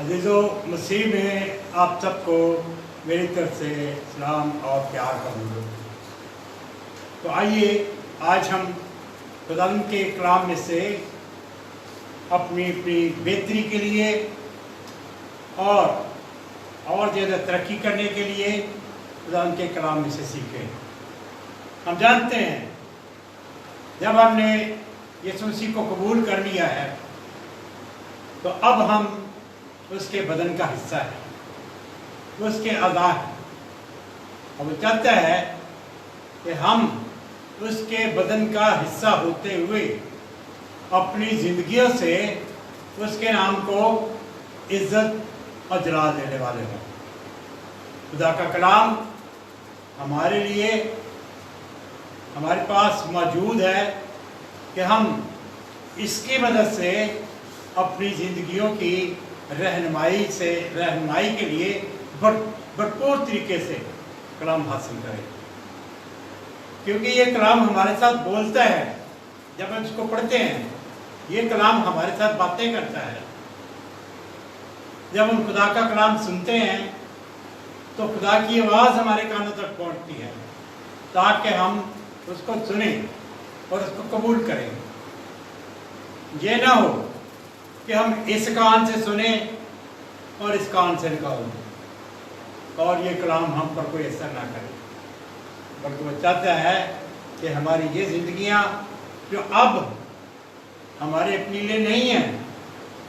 عزیزو مسیح میں آپ سب کو میری طرف سے سلام اور پیار کا حضور۔ تو آئیے آج ہم خداوند کے کلام میں سے اپنی بہتری کے لیے اور زیادہ ترقی کرنے کے لیے خداوند کے کلام میں سے سیکھیں۔ ہم جانتے ہیں جب ہم نے یسوع مسیح کو قبول کر لیا ہے تو اب ہم اس کے بدن کا حصہ ہے، اس کے اعضاء ہیں، اور وہ چاہتا ہے کہ ہم اس کے بدن کا حصہ ہوتے ہوئے اپنی زندگیوں سے اس کے نام کو عزت اور جلال دینے والے ہوں۔ خدا کا کلام ہمارے لیے ہمارے پاس موجود ہے کہ ہم اس کی مدد سے اپنی زندگیوں کی رہنمائی کے لیے بھرپور طریقے سے کلام حاصل کریں، کیونکہ یہ کلام ہمارے ساتھ بولتا ہے۔ جب ہم اس کو پڑھتے ہیں یہ کلام ہمارے ساتھ باتیں کرتا ہے۔ جب ہم خدا کا کلام سنتے ہیں تو خدا کی آواز ہمارے کانوں تک پہنچتی ہے تاکہ ہم اس کو سنیں اور اس کو قبول کریں۔ یہ نہ ہو کہ ہم اس کان سے سنیں اور اس کان سے نکالیں اور یہ کلام ہم پر کوئی اثر نہ کرے، بلکہ وہ چاہتا ہے کہ ہماری یہ زندگیاں جو اب ہمارے اپنے لیے نہیں ہیں،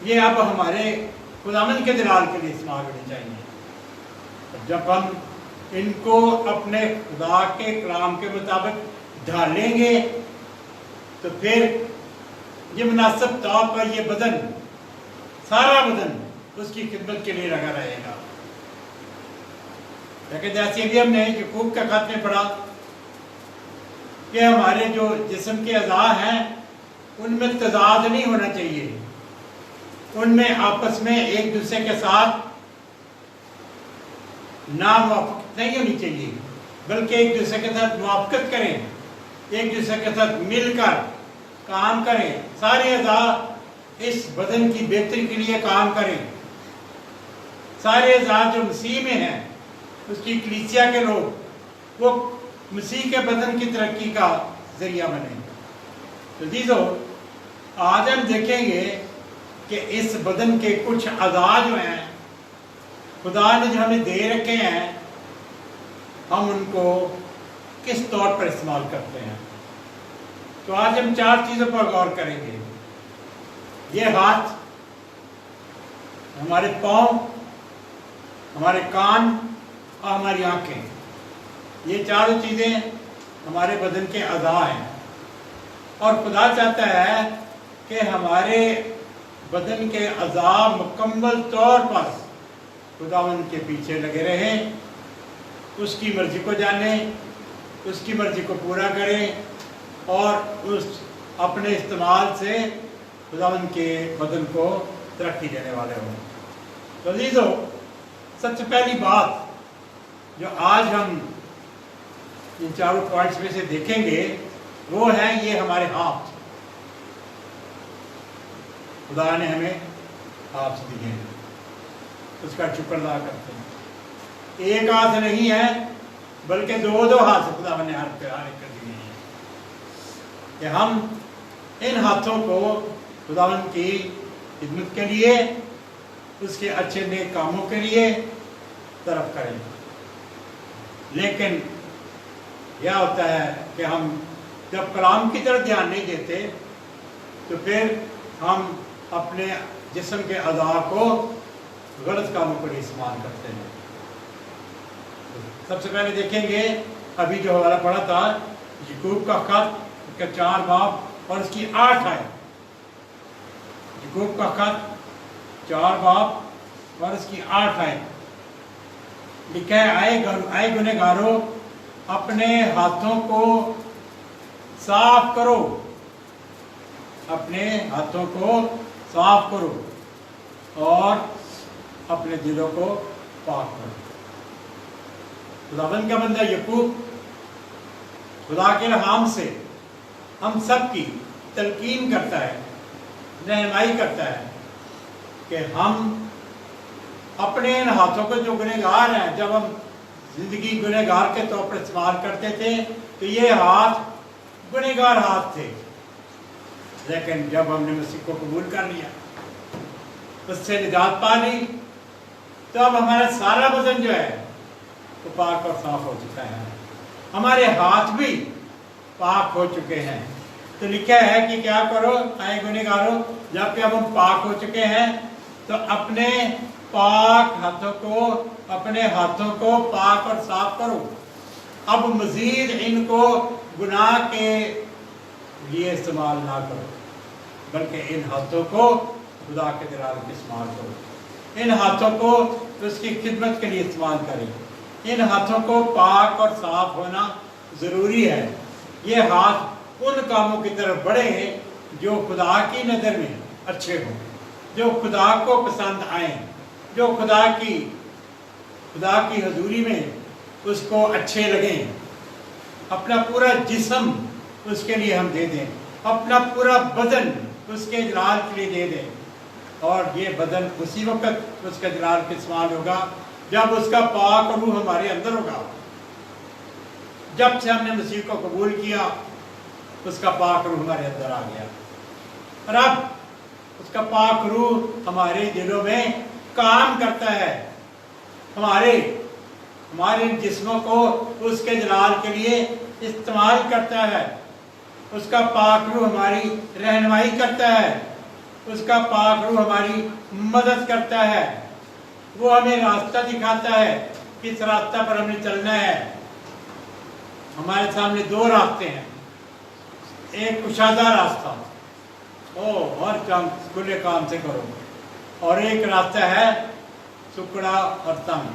یہ اب ہمارے خداوند کے جلال کے لیے استعمال ہونی چاہیے۔ جب ہم ان کو اپنے خدا کے کلام کے مطابق ڈھالیں گے تو پھر یہ مناسب طور پر یہ بدن، سارا بدن اس کی خدمت کے لیے لگا رہے گا۔ لیکن جیسے ابھی ہم نے یعقوب کا خط میں پڑھا کہ ہمارے جو جسم کے اعضاء ہیں ان میں تضاد نہیں ہونا چاہیے، ان میں آپس میں ایک دوسرے کے ساتھ ناموافقت نہیں ہونی چاہیے، بلکہ ایک دوسرے کے ساتھ موافقت کریں، ایک دوسرے کے ساتھ مل کر کام کریں، سارے اعضاء اس بدن کی بہتری کے لیے کام کریں۔ سارے اعضاء جو مسیح میں ہیں، اس کی کلیسیا کے لوگ، وہ مسیح کے بدن کی ترقی کا ذریعہ بنیں۔ تو عزیزو، آج ہم دیکھیں گے کہ اس بدن کے کچھ اعضاء جو ہیں خدا نے جو ہمیں دے رکھے ہیں، ہم ان کو کس طور پر استعمال کرتے ہیں۔ تو آج ہم 4 چیزوں پر غور کریں گے۔ یہ ہاتھ، ہمارے پاؤں، ہمارے کان اور ہماری آنکھیں، یہ 4 چیزیں ہمارے بدن کے اعضاء ہیں، اور خدا چاہتا ہے کہ ہمارے بدن کے اعضاء مکمل طور پر خداوند کے پیچھے لگے رہیں، اس کی مرضی کو جانیں، اس کی مرضی کو پورا کریں اور اس اپنے استعمال سے خداوند کے بدن کو ترقی دینے والے ہوں۔ تو عزیزو، سب سے پہلی بات جو آج ہم ان 4 پوائنٹس میں سے دیکھیں گے وہ ہے یہ ہمارے ہاتھ۔ خدا نے ہمیں ہاتھ دیے ہیں، اس کا شکر ادا کرتے ہیں۔ ایک ہاتھ نہیں ہے بلکہ 2 ہاتھ خدا نے ہر کر دیے ہیں کہ ہم ان ہاتھوں کو خداوند کی خدمت کے لیے، اس کے اچھے نیک کاموں کے لیے طرف کریں۔ لیکن یہ ہوتا ہے کہ ہم جب کلام کی طرف دھیان نہیں دیتے تو پھر ہم اپنے جسم کے اعضاء کو غلط کاموں کے لیے استعمال کرتے ہیں۔ سب سے پہلے دیکھیں گے ابھی جو حوالہ پڑھا تھا یعقوب کا خط، اس کا 4 باب اور اس کی 8 آیت۔ یعقوب کا خط 4 باب اور اس کی 8 آیت لکھا ہے، اے گنہگارو، اپنے ہاتھوں کو صاف کرو، اپنے ہاتھوں کو صاف کرو اور اپنے دلوں کو پاک کرو۔ خداوند کا بندہ یعقوب خدا کے الہام سے ہم سب کی تلقین کرتا ہے، رہنمائی کرتا ہے کہ ہم अपने इन हाथों को जो गुनहगार हैं, जब हम जिंदगी गुनहगार के तौर पर इस्तेमाल करते थे तो ये हाथ गुनहगार हाथ थे, लेकिन जब हमने मसीह को कबूल कर लिया, उससे निजात पा ली, तो अब हमारा सारा बदन जो है वो पाक और साफ हो चुका है, हमारे हाथ भी पाक हो चुके हैं। तो लिखा है कि क्या करो आए गुनहगारों, जबकि अब हम पाक हो चुके हैं तो अपने पाक हाथों को, अपने हाथों को पाक और साफ करो। अब मजीद इनको गुनाह के लिए इस्तेमाल ना करो, बल्कि इन हाथों को खुदा के दलाल में इस्तेमाल करो। इन हाथों को उसकी खिदमत के लिए इस्तेमाल करें। इन हाथों को पाक और साफ होना ज़रूरी है। ये हाथ उन कामों की तरफ बढ़े जो खुदा की नज़र में अच्छे हों, जो खुदा को पसंद आएँ, जो खुदा की हजूरी में उसको अच्छे लगें। अपना पूरा जिस्म उसके लिए हम दे दें, अपना पूरा बदन उसके जलाल के लिए दे दें, और ये बदन उसी वक्त उसके जलाल के इस्तेमाल होगा जब उसका पाक रूह हमारे अंदर होगा। जब से हमने मसीह को कबूल किया उसका पाक रूह हमारे अंदर आ गया, और अब उसका पाक रूह हमारे दिलों में काम करता है, हमारे जिस्मों को उसके जलाल के लिए इस्तेमाल करता है। उसका पाक रूह हमारी रहनुमाई करता है, उसका पाक रूह हमारी मदद करता है, वो हमें रास्ता दिखाता है किस रास्ता पर हमें चलना है। हमारे सामने दो रास्ते हैं, एक कुशादा रास्ता, और काम खुले काम से करो, और एक रास्ता है सुकड़ा और तंग।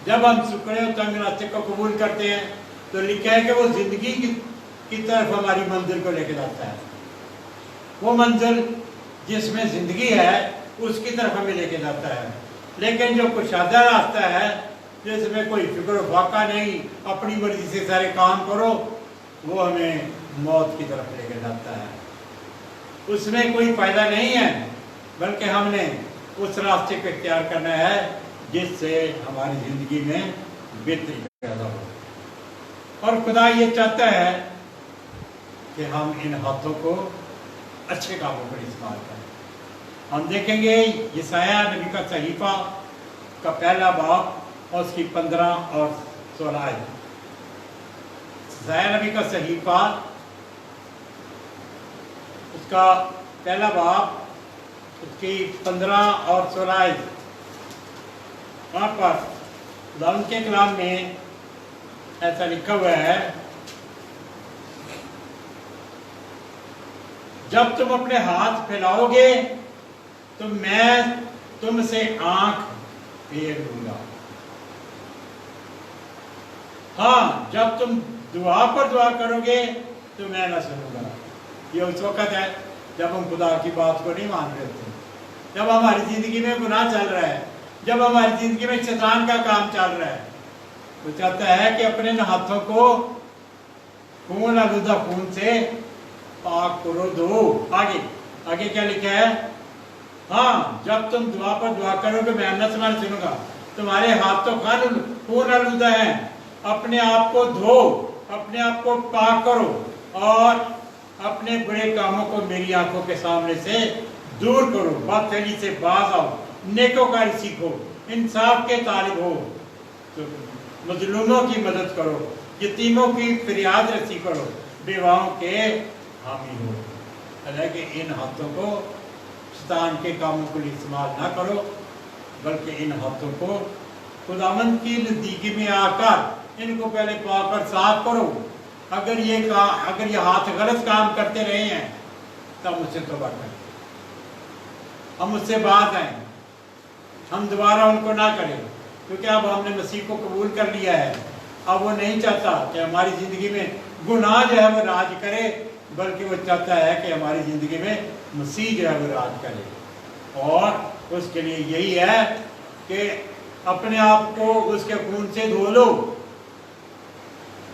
जब हम सुकड़े और तंग रास्ते को कबूल करते हैं तो लिखा है कि वो जिंदगी की तरफ हमारी मंजिल को लेकर जाता है। वो मंजिल जिसमें जिंदगी है उसकी तरफ हमें लेके जाता है। लेकिन जो कुशादा रास्ता है जिसमें कोई फिक्र फाका नहीं, अपनी मर्जी से सारे काम करो, वो हमें मौत की तरफ लेके जाता है। उसमें कोई फायदा नहीं है, बल्कि हमने उस रास्ते को इख्तियार करना है जिससे हमारी जिंदगी में बेहतरी पैदा हो। और खुदा ये चाहता है कि हम इन हाथों को अच्छे कामों पर इस्तेमाल करें। हम देखेंगे यशायाह नबी का सहीफा का पहला बाब और उसकी 15 और 16 आयत। यशायाह नबी का सहीफा उसका पहला बाब उसकी 15 और 16 आयत। वहाँ पर खुदा के कलाम में ऐसा लिखा हुआ है, जब तुम अपने हाथ फैलाओगे तो मैं तुमसे आंख फेर लूंगा। हाँ, जब तुम दुआ पर दुआ करोगे तो मैं ना सुनूंगा। ये उस वक्त है जब हम खुदा की बात को नहीं मान रहे थे, जब हमारी जिंदगी में गुनाह चल रहा है, जब हमारी जिंदगी में शैतान का काम चल रहा है। तो चाहता है कि अपने हाथों को खून आलूदा खून से पाक करो, धो। आगे क्या लिखा है? हाँ, जब तुम दुआ पर दुआ करोगे मैं न सुनूंगा। तुम्हारे हाथ तो खून आलूदा है, अपने आप को धो, अपने आप को पाक करो और अपने बुरे कामों को मेरी आंखों के सामने से दूर करो। बदफहमी से बाज आओ, नेकोकारी सीखो, इंसाफ के तालिब हो, तो मजलूमों की मदद करो, यतीमों की फरियाद रसी करो, बेवाओं के हामी हो। हालांकि इन हाथों को शैतान के कामों के लिए इस्तेमाल ना करो, बल्कि इन हाथों को खुदावंद की नज़दीकी में आकर इनको पहले पाक और साफ करो। अगर ये हाथ गलत काम करते रहे हैं तब मुझसे तौबा करें, हम उससे बात आए, हम दोबारा उनको ना करें, क्योंकि अब हमने मसीह को कबूल कर लिया है। अब वो नहीं चाहता कि हमारी ज़िंदगी में गुनाह जो है वो राज करे, बल्कि वो चाहता है कि हमारी ज़िंदगी में मसीह जो है वो राज करे। और उसके लिए यही है कि अपने आप को उसके खून से धो लो।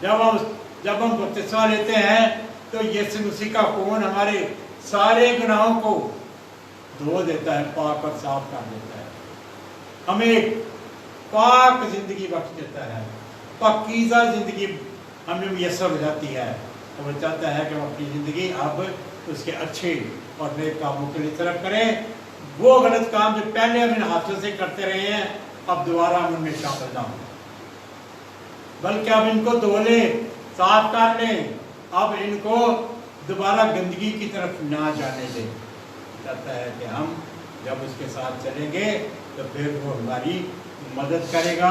जब हम बपतिस्मा लेते हैं तो यीशु मसीह का खून हमारे सारे गुनाहों को धो देता है, पाक और साफ कर देता है, हमें एक पाक जिंदगी बख्श देता है, पाकीज़ा जिंदगी हमें मुयस्सर हो जाती है। तो वो चाहता है कि हम अपनी ज़िंदगी अब उसके अच्छे और नेक कामों के लिए तरफ करें। वो गलत काम जो पहले हम इन हाथों से करते रहे हैं, अब दोबारा हम उनमें शामिल ना हो, बल्कि अब इनको धो लें, साफ कर लें, अब इनको दोबारा गंदगी की तरफ ना जाने दें। चाहता है कि हम जब उसके साथ चलेंगे तो फिर वो हमारी मदद करेगा,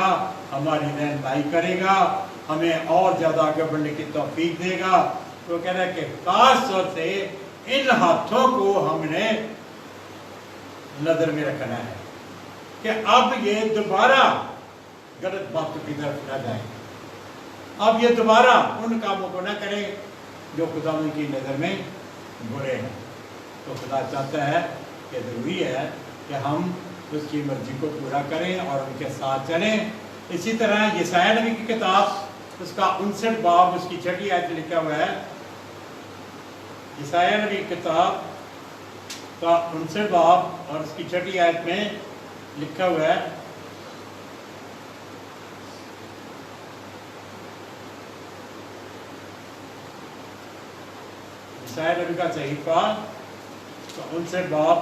हमारी रहनुमाई करेगा, हमें और ज़्यादा आगे बढ़ने की तौफीक देगा। तो कह रहा है कि खास तौर से इन हाथों को हमने नज़र में रखना है कि अब ये दोबारा गलत बातों की तरफ न जाए, अब ये दोबारा उन कामों को न करें जो खुदा की नज़र में बुरे हैं। तो खुदा चाहता है कि ज़रूरी है कि हम उसकी मर्जी को पूरा करें और उनके साथ चलें। इसी तरह यशायाह नबी की किताब उसका 59 बाब उसकी 6 आयत लिखा हुआ है। यशायाह नबी की किताब का 59 बाब और उसकी 6 आयत में लिखा हुआ है, यशायाह नबी का सहीफा 59 बाब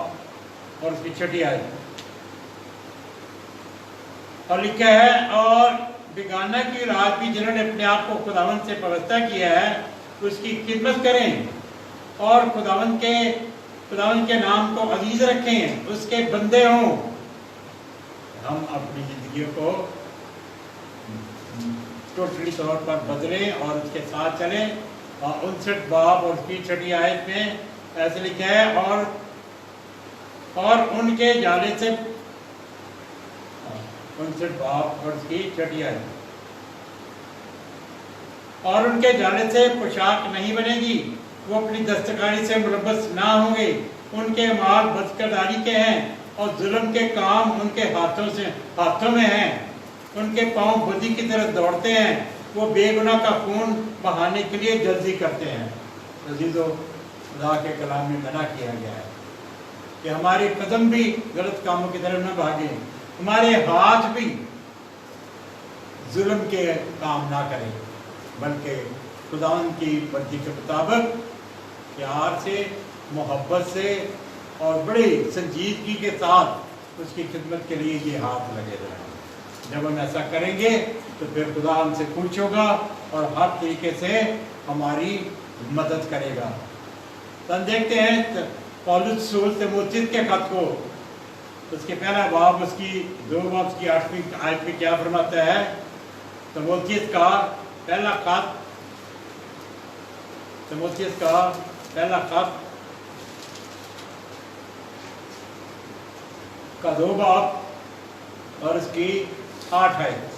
और उसकी 6 आयत और लिखा है, और बेगाना की रात भी जिन्होंने अपने आप को खुदावन से पवित्र किया है उसकी खिदमत करें और खुदावन के नाम को अजीज रखें, उसके बंदे हों। हम अपनी जिंदगी को टोटली तौर पर बदलें और उसके साथ चलें। और 59 बाब और उसकी 6 आयत में ऐसे लिखा है, और उनके जाले से 59 बाब और उसकी 6 आयत, और उनके जाने से पोशाक नहीं बनेगी, वो अपनी दस्तकारी से मुलव्वस ना होंगे, उनके माल बदकिरदारी के हैं और जुल्म के काम उनके हाथों में हैं, उनके पांव बदी की तरफ दौड़ते हैं, वो बेगुनाह का खून बहाने के लिए जल्दी करते हैं। अजीजों, खुदा के कलाम में मना किया गया है कि हमारे कदम भी गलत कामों की तरफ न भागे, हमारे हाथ भी जुल्म के काम ना करें, बल्कि खुदावन की मर्जी के मुताबिक प्यार से, मोहब्बत से और बड़ी संजीदगी के साथ उसकी खिदमत के लिए ये हाथ लगे रहें। जब हम ऐसा करेंगे तो फिर खुदा हमसे खुश होगा और हर तरीके से हमारी मदद करेगा। तो हम देखते हैं पौलुस रसूल तीमुथियुस के खत को, उसके पहला बाब उसकी 2 बाब की 8वीं आयत में क्या फरमाता है। तीमुथियुस का पहला खत, तीमुथियुस का पहला खत का 2 बाब और उसकी 8 आयत।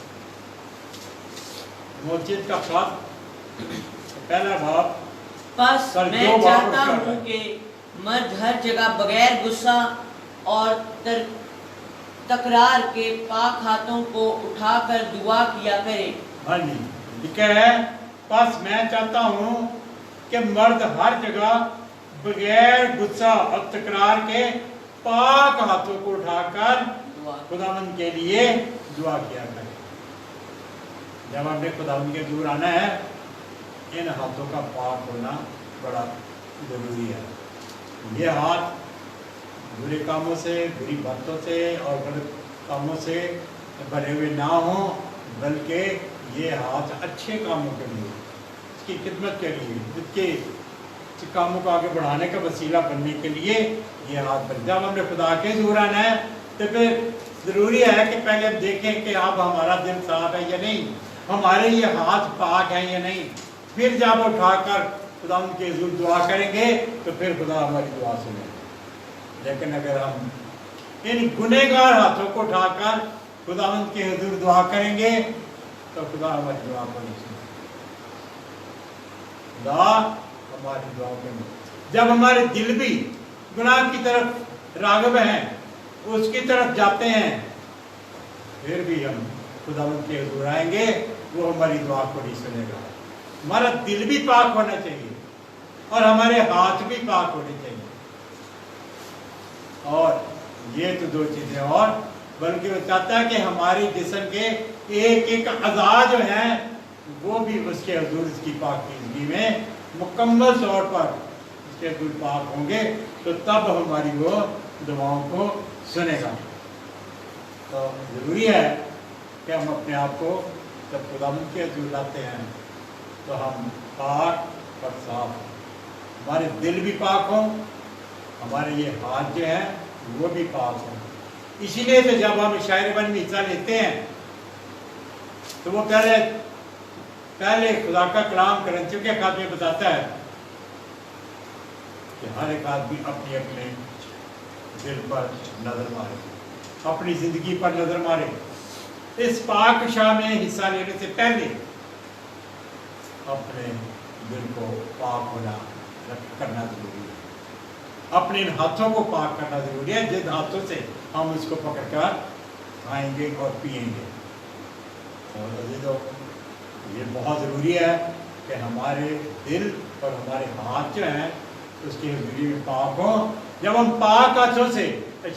तीमुथियुस का खत पहला बाब, बस मैं चाहता हूँ कि मर्द हर जगह बगैर गुस्सा और तकरार के पाक हाथों को उठाकर दुआ किया करे। हाँ जी, लिखा है, बस मैं चाहता हूँ कि मर्द हर जगह बगैर गुस्सा और तकरार के पाक हाथों को उठाकर खुदावंद के लिए दुआ किया करे। जब हमने खुदावंद के दूर आना है, इन हाथों का पाक होना बड़ा जरूरी है। ये हाथ बुरे कामों से, बुरी बातों से और गलत कामों से भरे हुए ना हो, बल्कि ये हाथ अच्छे कामों के लिए, इसकी खिदमत के लिए, इसके कामों को आगे बढ़ाने का वसीला बनने के लिए ये हाथ बन। जब हमने खुदा के दूर आना है तो फिर ज़रूरी है कि पहले हम देखें कि अब हमारा दिल साफ है या नहीं, हमारे ये हाथ पाक हैं या नहीं। फिर जब उठाकर खुदा के हुजूर दुआ करेंगे तो फिर खुदा हमारी दुआ सुने। लेकिन अगर हम इन गुनहगार हाथों को उठाकर खुदावंद के हुजूर दुआ करेंगे तो खुदा हमारी दुआ को नहीं सुने। खुदा हमारी दुआ को नहीं। जब हमारे दिल भी गुनाह की तरफ राग़िब हैं, उसकी तरफ जाते हैं, फिर भी हम खुदावंद के हुजूर आएंगे, वो हमारी दुआ को नहीं सुनेगा। हमारा दिल भी पाक होना चाहिए और हमारे हाथ भी पाक होने चाहिए। और ये तो दो चीज़ें, और बल्कि वो चाहता है कि हमारी जिस्म के एक एक अज़ा जो हैं वो भी उसके हुजूर की पाकीज़गी में मुकम्मल तौर पर उसके हुजूर पाक होंगे, तो तब हमारी वो दुआओं को सुनेगा। तो ज़रूरी है कि हम अपने आप को जब खुदावंद के हुजूर लाते हैं तो हम पाक और साफ, हमारे दिल भी पाक हों, हमारे ये हाथ जो हैं वो भी पाक हों। इसीलिए तो जब हम शायरबन में हिस्सा लेते हैं तो वो पहले खुदा का कलाम करंथियों के खाते में बताता है कि हर एक आदमी अपने अपने दिल पर नजर मारे, अपनी जिंदगी पर नजर मारे। इस पाक शाह में हिस्सा लेने से पहले अपने दिल को पाक होना करना जरूरी है, अपने इन हाथों को पाक करना जरूरी है जिन हाथों से हम उसको पकड़कर खाएंगे और पिएंगे। तो ये बहुत ज़रूरी है कि हमारे दिल और हमारे हाथ जो हैं उसकी हज़ूरी में पाक हो। जब हम पाक हाथों से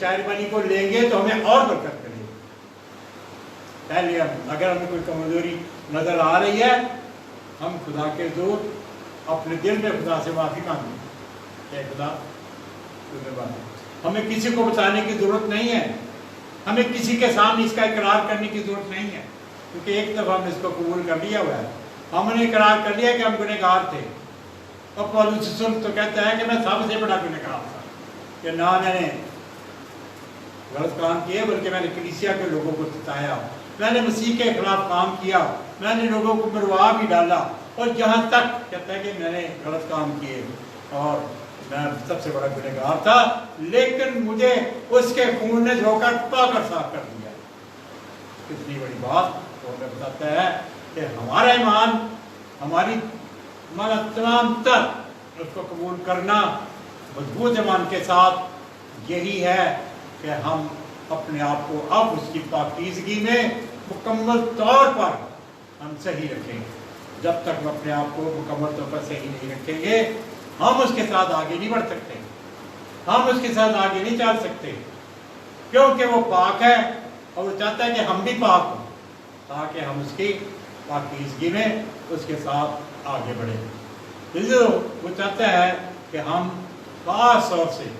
शायरबानी को लेंगे तो हमें और बरकत मिलेगी। पहले हम अगर हमें कोई कमज़ोरी नज़र आ रही है, हम खुदा के हुजूर अपने दिल में खुदा से माफ़ी मांगे कि खुदा तुम्हें माफ़ी, हमें किसी को बताने की ज़रूरत नहीं है, हमें किसी के सामने इसका इकरार करने की ज़रूरत नहीं है, क्योंकि एक दफ़ा हमने इसको कबूल कर लिया हुआ है। हमने इकरार कर लिया कि हम गुनहगार थे। और पौलुस तो कहता है कि मैं सबसे बड़ा गुनहगार था, कि ना मैंने गलत काम किए बल्कि मैंने कलीसिया के लोगों को सताया, मैंने मसीह के खिलाफ काम किया, मैंने लोगों को मरवा भी डाला, और जहाँ तक कहता है कि मैंने गलत काम किए और मैं सबसे बड़ा गुनहगार था, लेकिन मुझे उसके खून ने धोकर पाकर साफ कर दिया। कितनी बड़ी बात वो हमें बताता है कि हमारा ईमान, हमारी तमाम तर उसको कबूल करना मजबूत ईमान के साथ यही है कि हम अपने आप को अब उसकी पाकीज़गी में मुकम्मल तौर पर हम सही रखेंगे। जब तक हम अपने आप को मुकम्मल तौर पर सही नहीं रखेंगे, हम उसके साथ आगे नहीं बढ़ सकते, हम उसके साथ आगे नहीं चल सकते, क्योंकि वो पाक है और वो चाहता है कि हम भी पाक हों, ताकि हम उसकी पाकीज़गी में उसके साथ आगे बढ़ें। इसलिए वो चाहता है कि हम खास तौर से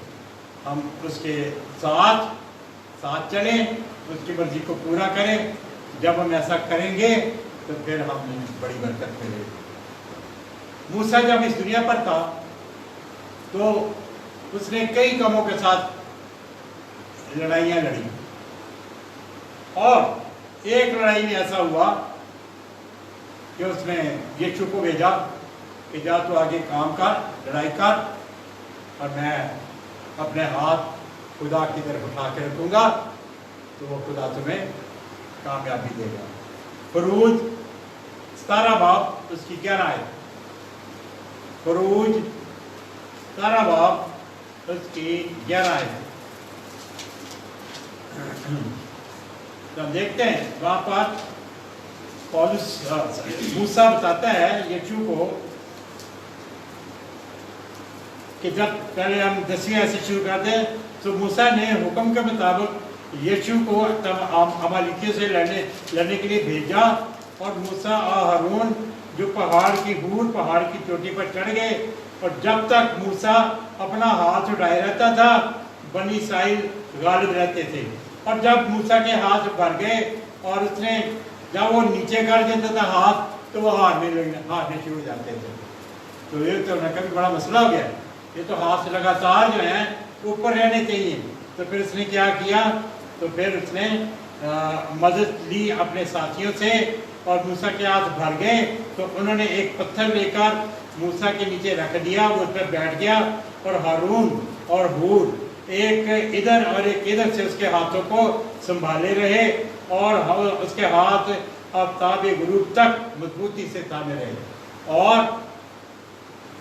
हम उसके साथ चलें, उसकी मर्जी को पूरा करें। जब हम ऐसा करेंगे तो फिर हमें बड़ी बरकत मिलेगी। मूसा जब इस दुनिया पर था तो उसने कई कौमों के साथ लड़ाइयाँ लड़ी, और एक लड़ाई में ऐसा हुआ कि उसने यीशु को भेजा कि जा तो आगे काम कर, लड़ाई कर, और मैं अपने हाथ खुदा की तरफ उठा के रखूँगा तो वो खुदा तुम्हें कामयाबी देगा। फरूज 17 बाब उसकी 11 आयत, फरूज 17 बाब उसकी 11 आयत। तो हम देखते हैं वहाँ पर पौलुस मूसा बताता है यीशु को कि जब पहले हम 10वीं आयत से शुरू करते हैं, तो मूसा ने हुक्म के मुताबिक यीशु को अमालेकियों से लड़ने के लिए भेजा, और मूसा और हारून जो पहाड़ की चोटी पर चढ़ गए, और जब तक मूसा अपना हाथ उठाए रहता था बनी इस्राएल गालिब रहते थे, और जब मूसा के हाथ भर गए और उसने जब वो नीचे कर देता था हाथ, तो वो हारने शुरू हो जाते थे। तो ये तो कभी बड़ा मसला हो गया, ये तो हाथ लगातार जो है ऊपर रहने चाहिए। तो फिर उसने क्या किया, तो फिर उसने मदद ली अपने साथियों से, और मूसा के हाथ भर गए तो उन्होंने एक पत्थर लेकर मूसा के नीचे रख दिया, वो उस पर बैठ गया, और हारून और हूर एक इधर और एक इधर से उसके हाथों को संभाले रहे, और उसके हाथ आफ्ताब गुरूब तक मजबूती से थामे रहे। और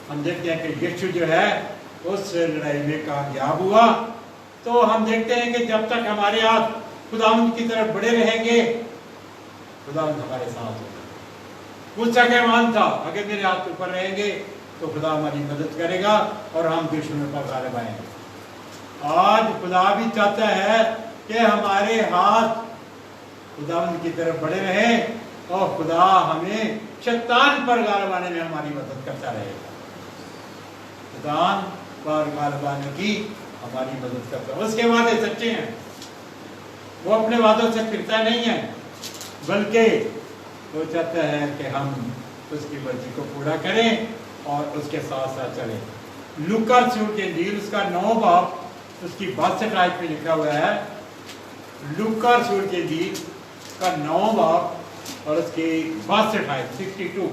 हम देखते हैं कि यीशु जो है उस लड़ाई में कामयाब हुआ। तो हम देखते हैं कि जब तक हमारे हाथ खुदावंद की तरफ बढ़े रहेंगे, खुदावंद हमारे साथ होगा। मूसा का ईमान था, अगर मेरे हाथ ऊपर रहेंगे तो खुदा हमारी मदद करेगा और हम दुश्मनों पर गालिब आएंगे। आज खुदा भी चाहता है कि हमारे हाथ खुदावंद की तरफ बढ़े रहे और खुदा हमें शैतान पर गालिब आने में हमारी मदद करता रहेगा। शैतान पर गालिब आने की हमारी मदद करता है। उसके वादे सच्चे हैं, वो अपने वादों से फिरता नहीं है, बल्कि वो चाहता है कि हम उसकी मर्जी को पूरा करें और उसके साथ साथ चलें। लूका रसूल इंजील उसका 9 बाब उसकी 62 आयत में लिखा हुआ है। लूका रसूल इंजील का 9 बाब और उसकी 62 आयत 62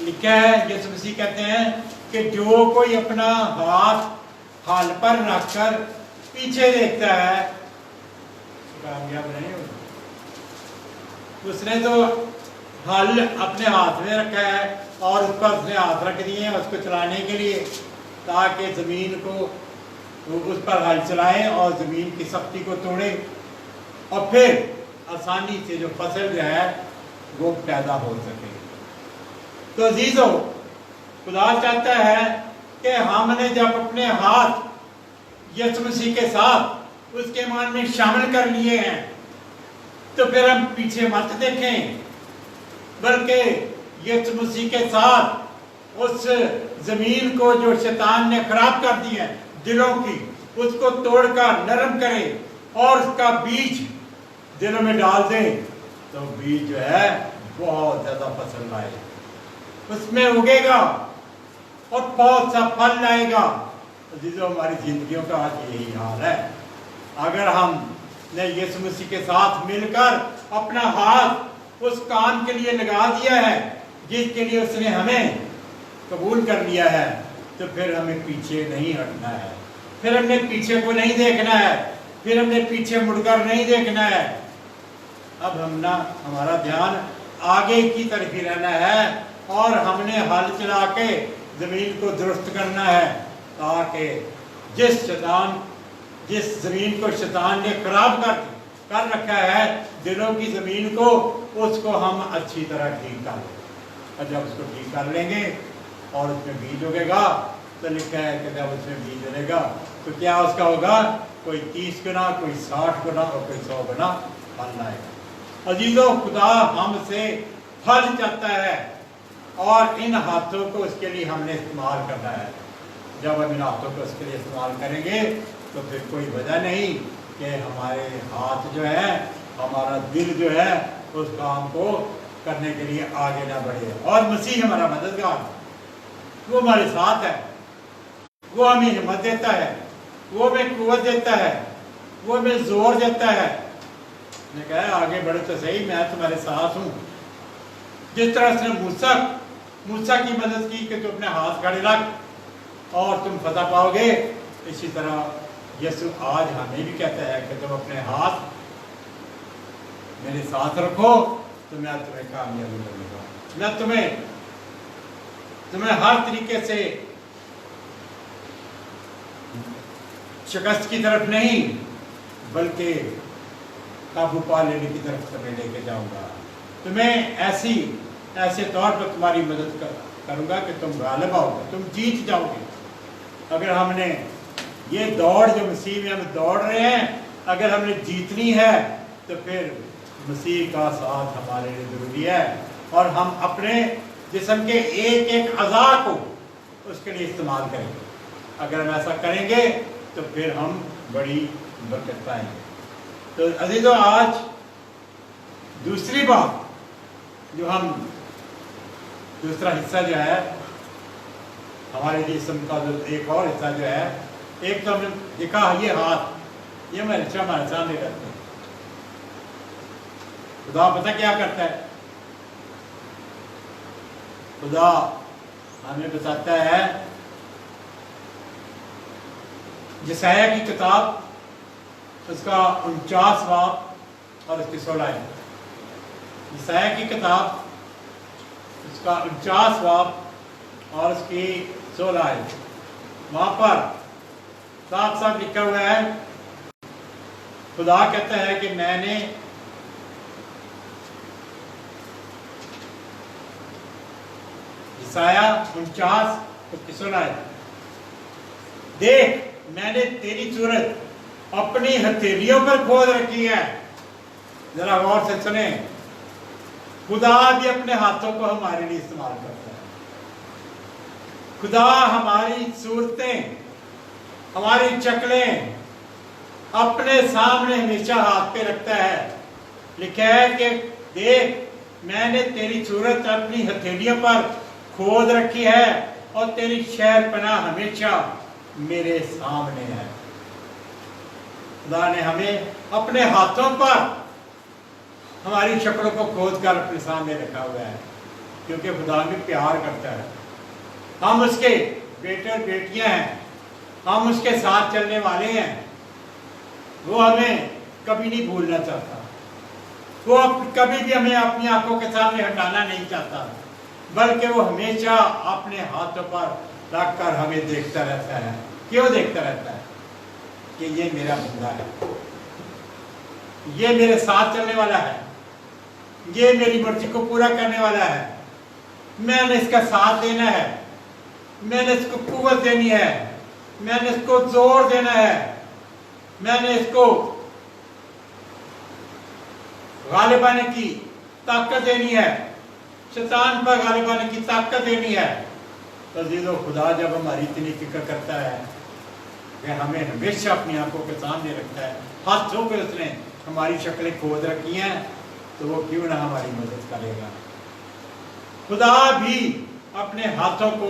लिखा है। यीशु मसीह कहते हैं कि जो कोई अपना हाथ हाल पर रखकर पीछे देखता है कामयाब नहीं होगा। उसने तो हल अपने हाथ में रखा है और उस पर उसने हाथ रख दिए हैं उसको चलाने के लिए, ताकि ज़मीन को उस पर हल चलाए और ज़मीन की सख्ती को तोड़े और फिर आसानी से जो फसल जो है वो पैदा हो सके। तो अजीजों, खुदा चाहता है कि हमने जब अपने हाथ यीशु मसीह के साथ उसके मान में शामिल कर लिए हैं तो फिर हम पीछे मत देखें, बल्कि यीशु मसीह के साथ उस जमीन को जो शैतान ने खराब कर दी है दिलों की, उसको तोड़कर नरम करें और उसका बीज दिलों में डाल दें, तो बीज जो है बहुत ज्यादा फसल लाए, उसमें उगेगा और बहुत सा फल लाएगा। अजीजों, हमारी जिंदगियों का आज यही हाल है। अगर हमने यीशु मसीह के साथ मिलकर अपना हाथ उस काम के लिए लगा दिया है जिसके लिए उसने हमें कबूल कर लिया है, तो फिर हमें पीछे नहीं हटना है, फिर हमने पीछे को नहीं देखना है, फिर हमने पीछे मुड़कर नहीं देखना है। अब हमारा ध्यान आगे की तरफ ही रहना है और हमने हल चला के जमीन को दुरुस्त करना है, ताकि जिस जमीन को शैतान ने खराब कर रखा है, दिलों की जमीन को, उसको हम अच्छी तरह ठीक कर लें। और जब उसको ठीक कर लेंगे और उसमें बीज उगेगा, तो लिखा है कि जब उसमें बीज उगेगा तो क्या उसका होगा, कोई 30 गुना, कोई 60 गुना और कोई 100 गुना फल लाएगा। अजीजों, खुदा हमसे फल चाहता है और इन हाथों को उसके लिए हमने इस्तेमाल करना है। जब हम इन हाथों को उसके लिए इस्तेमाल करेंगे तो फिर कोई वजह नहीं कि हमारे हाथ जो है, हमारा दिल जो है, उस काम को करने के लिए आगे ना बढ़े। और मसीह हमारा मददगार, वो हमारे साथ है, वो हमें हिम्मत देता है, वो हमें कुव्वत देता है, वो हमें जोर देता है। ने कहा आगे बढ़े तो सही, मैं तुम्हारे साथ हूँ। जिस तरह उसने मूसा की मदद की कि तुम अपने हाथ खड़े रख और तुम फतह पाओगे, इसी तरह यीशु आज हमें भी कहता है कि तुम अपने हाथ मेरे साथ रखो तो मैं तुम्हें कामयाबी दूंगा। मैं तुम्हें हर तरीके से शिकस्त की तरफ नहीं, बल्कि काबू पा लेने की तरफ तुम्हें लेके जाऊंगा। तुम्हें ऐसे तौर पर तुम्हारी मदद करूंगा कि तुम गालिब आओगे, तुम जीत जाओगे। अगर हमने ये दौड़ जो मसीह में हम दौड़ रहे हैं, अगर हमने जीतनी है तो फिर मसीह का साथ हमारे लिए जरूरी है और हम अपने जिस्म के एक एक अज़ा को उसके लिए इस्तेमाल करेंगे। अगर हम ऐसा करेंगे तो फिर हम बड़ी बरकत पाएंगे। तो अजीजों, आज दूसरी बात जो हम दूसरा हिस्सा जो है हमारे जिस्म का, जो एक और हिस्सा जो है, एक तो हमने देखा ये हाथ, ये हमारे सामने रहते हैं। खुदा पता क्या करता है? खुदा हमें बताता है, यशायाह की किताब उसका 49 बाब और उसकी 16 आयत। यशायाह की किताब उसका 49 बाब और उसकी 16 आयत, वहां पर साफ साफ लिखा हुआ है, खुदा कहता है कि मैंने यशायाह 49 उसकी 16 आयत, دیکھ میں نے تیری صورت اپنی ہتھیلیوں پر کھود رکھی ہے. ذرا غور سے سنیں, خدا بھی اپنے ہاتھوں کو ہمارے لیے استعمال کرتا ہے. خدا ہماری صورتیں, ہماری شکلیں اپنے سامنے ہمیشہ ہاتھ پہ رکھتا ہے. لکھا ہے کہ دیکھ میں نے تیری صورت اپنی ہتھیلیوں پر کھود رکھی ہے اور تیری شہر پناہ ہمیشہ میرے سامنے ہے. خدا نے ہمیں اپنے ہاتھوں پر ہماری شکلوں کو کھود کر اپنے سامنے رکھا ہوا ہے, کیونکہ خدا ہمیں پیار کرتا ہے. ہم اس کے بیٹے اور بیٹیاں ہیں, ہم اس کے ساتھ چلنے والے ہیں. وہ ہمیں کبھی نہیں بھولنا چاہتا, وہ کبھی بھی ہمیں اپنی آنکھوں کے سامنے ہٹانا نہیں چاہتا, بلکہ وہ ہمیشہ اپنے ہاتھوں پر رکھ کر ہمیں دیکھتا رہتا ہے. کیوں دیکھتا رہتا ہے؟ کہ یہ میرا بندہ ہے, یہ میرے ساتھ چلنے والا ہے, یہ میری مرضی کو پورا کرنے والا ہے. میں نے اس کا ساتھ دینا ہے, میں نے اس کو قوت دینی ہے, میں نے اس کو زور دینا ہے, میں نے اس کو غالب آنے کی طاقت دینی ہے, شیطان پر غالب آنے کی طاقت دینی ہے. عزیزو, خدا جب ہماری اتنی فکر کرتا ہے کہ ہمیں ہمیشہ اپنی آنکھوں کے سامنے رکھتا ہے, ہاتھوں پہ اس نے ہماری شکلیں کھود رکھی ہیں, تو وہ کیوں نہ ہماری مدد کرے گا. خدا بھی اپنے ہاتھوں کو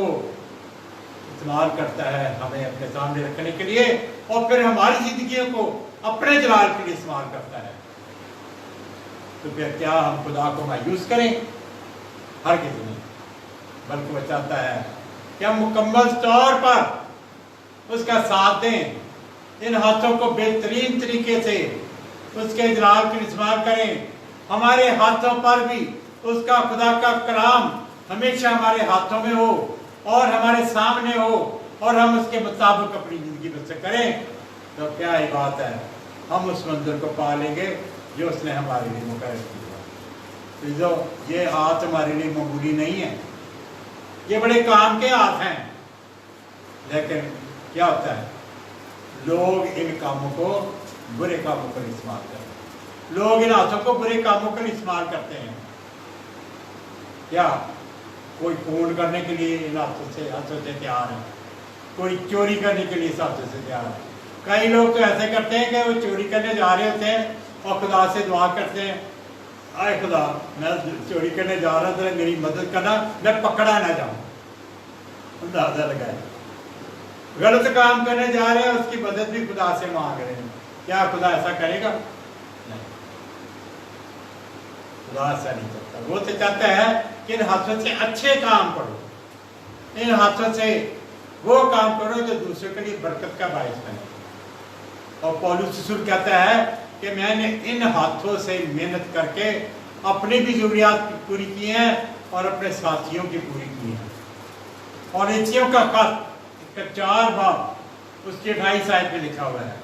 استعمال کرتا ہے ہمیں اپنے سامنے رکھنے کے لیے, اور پھر ہماری زندگیوں کو اپنے جلال کے لیے استعمال کرتا ہے. تو پھر کیا ہم خدا کو مایوس کریں؟ ہرگز نہیں, بلکہ وہ چاہتا ہے کہ ہم مکمل طور پر اس کا ساتھ دیں, ان ہاتھوں کو بہترین طریقے سے اس کے جلال کے لیے استعمال کریں. ہمارے ہاتھوں پر بھی اس کا خدا کا کلام ہمیشہ ہمارے ہاتھوں میں ہو اور ہمارے سامنے ہو, اور ہم اس کے مطابق اپنی زندگی بسر کریں. تو کیا ہی بات ہے, ہم اس منظر کو پا لیں گے جو اس نے ہمارے لیے مقرر کیا. یہ ہاتھ ہمارے لیے معمولی نہیں ہے, یہ بڑے کام کے ہاتھ ہیں. لیکن کیا ہوتا ہے, لوگ ان کاموں کو برے کاموں پر استعمال کرتے ہیں. لوگ ان ہاتھوں کو برے کاموں پر استعمال کرتے ہیں. کیا کوئی خون کرنے کے لیے ان ہاتھوں سے تیار ہے, کوئی چوری کرنے کے لیے اس ہاتھوں سے تیار ہے. کئی لوگ تو ایسے کرتے ہیں کہ وہ چوری کرنے جا رہے ہوتے ہیں اور خدا سے دعا کرتے ہیں, آئے خدا میں چوری کرنے جا رہا تھا, میری مدد کرنا, میں پکڑا نہ جاؤں. اندازہ لگائے, غلط کام کرنے جا رہے ہیں, اس کی مدد بھی خدا سے مانگ رہے ہیں. کیا خدا ایسا کرے گا؟ نہیں, خدا ایسا نہیں چاہتا. وہ تو چاہتا ہے کہ ان ہاتھوں سے اچھے کام کرو, ان ہاتھوں سے وہ کام کرو جو دوسروں کے لیے برکت کا باعث بنے. اور پولس رسول کہتا ہے کہ میں نے ان ہاتھوں سے محنت کر کے اپنی بھی ضروریات پوری کی ہیں اور اپنے ساتھیوں کی پوری کی ہیں. اور ایسیوں کا خط 4 باب اس کی 28 آیت میں لکھا ہوا ہے.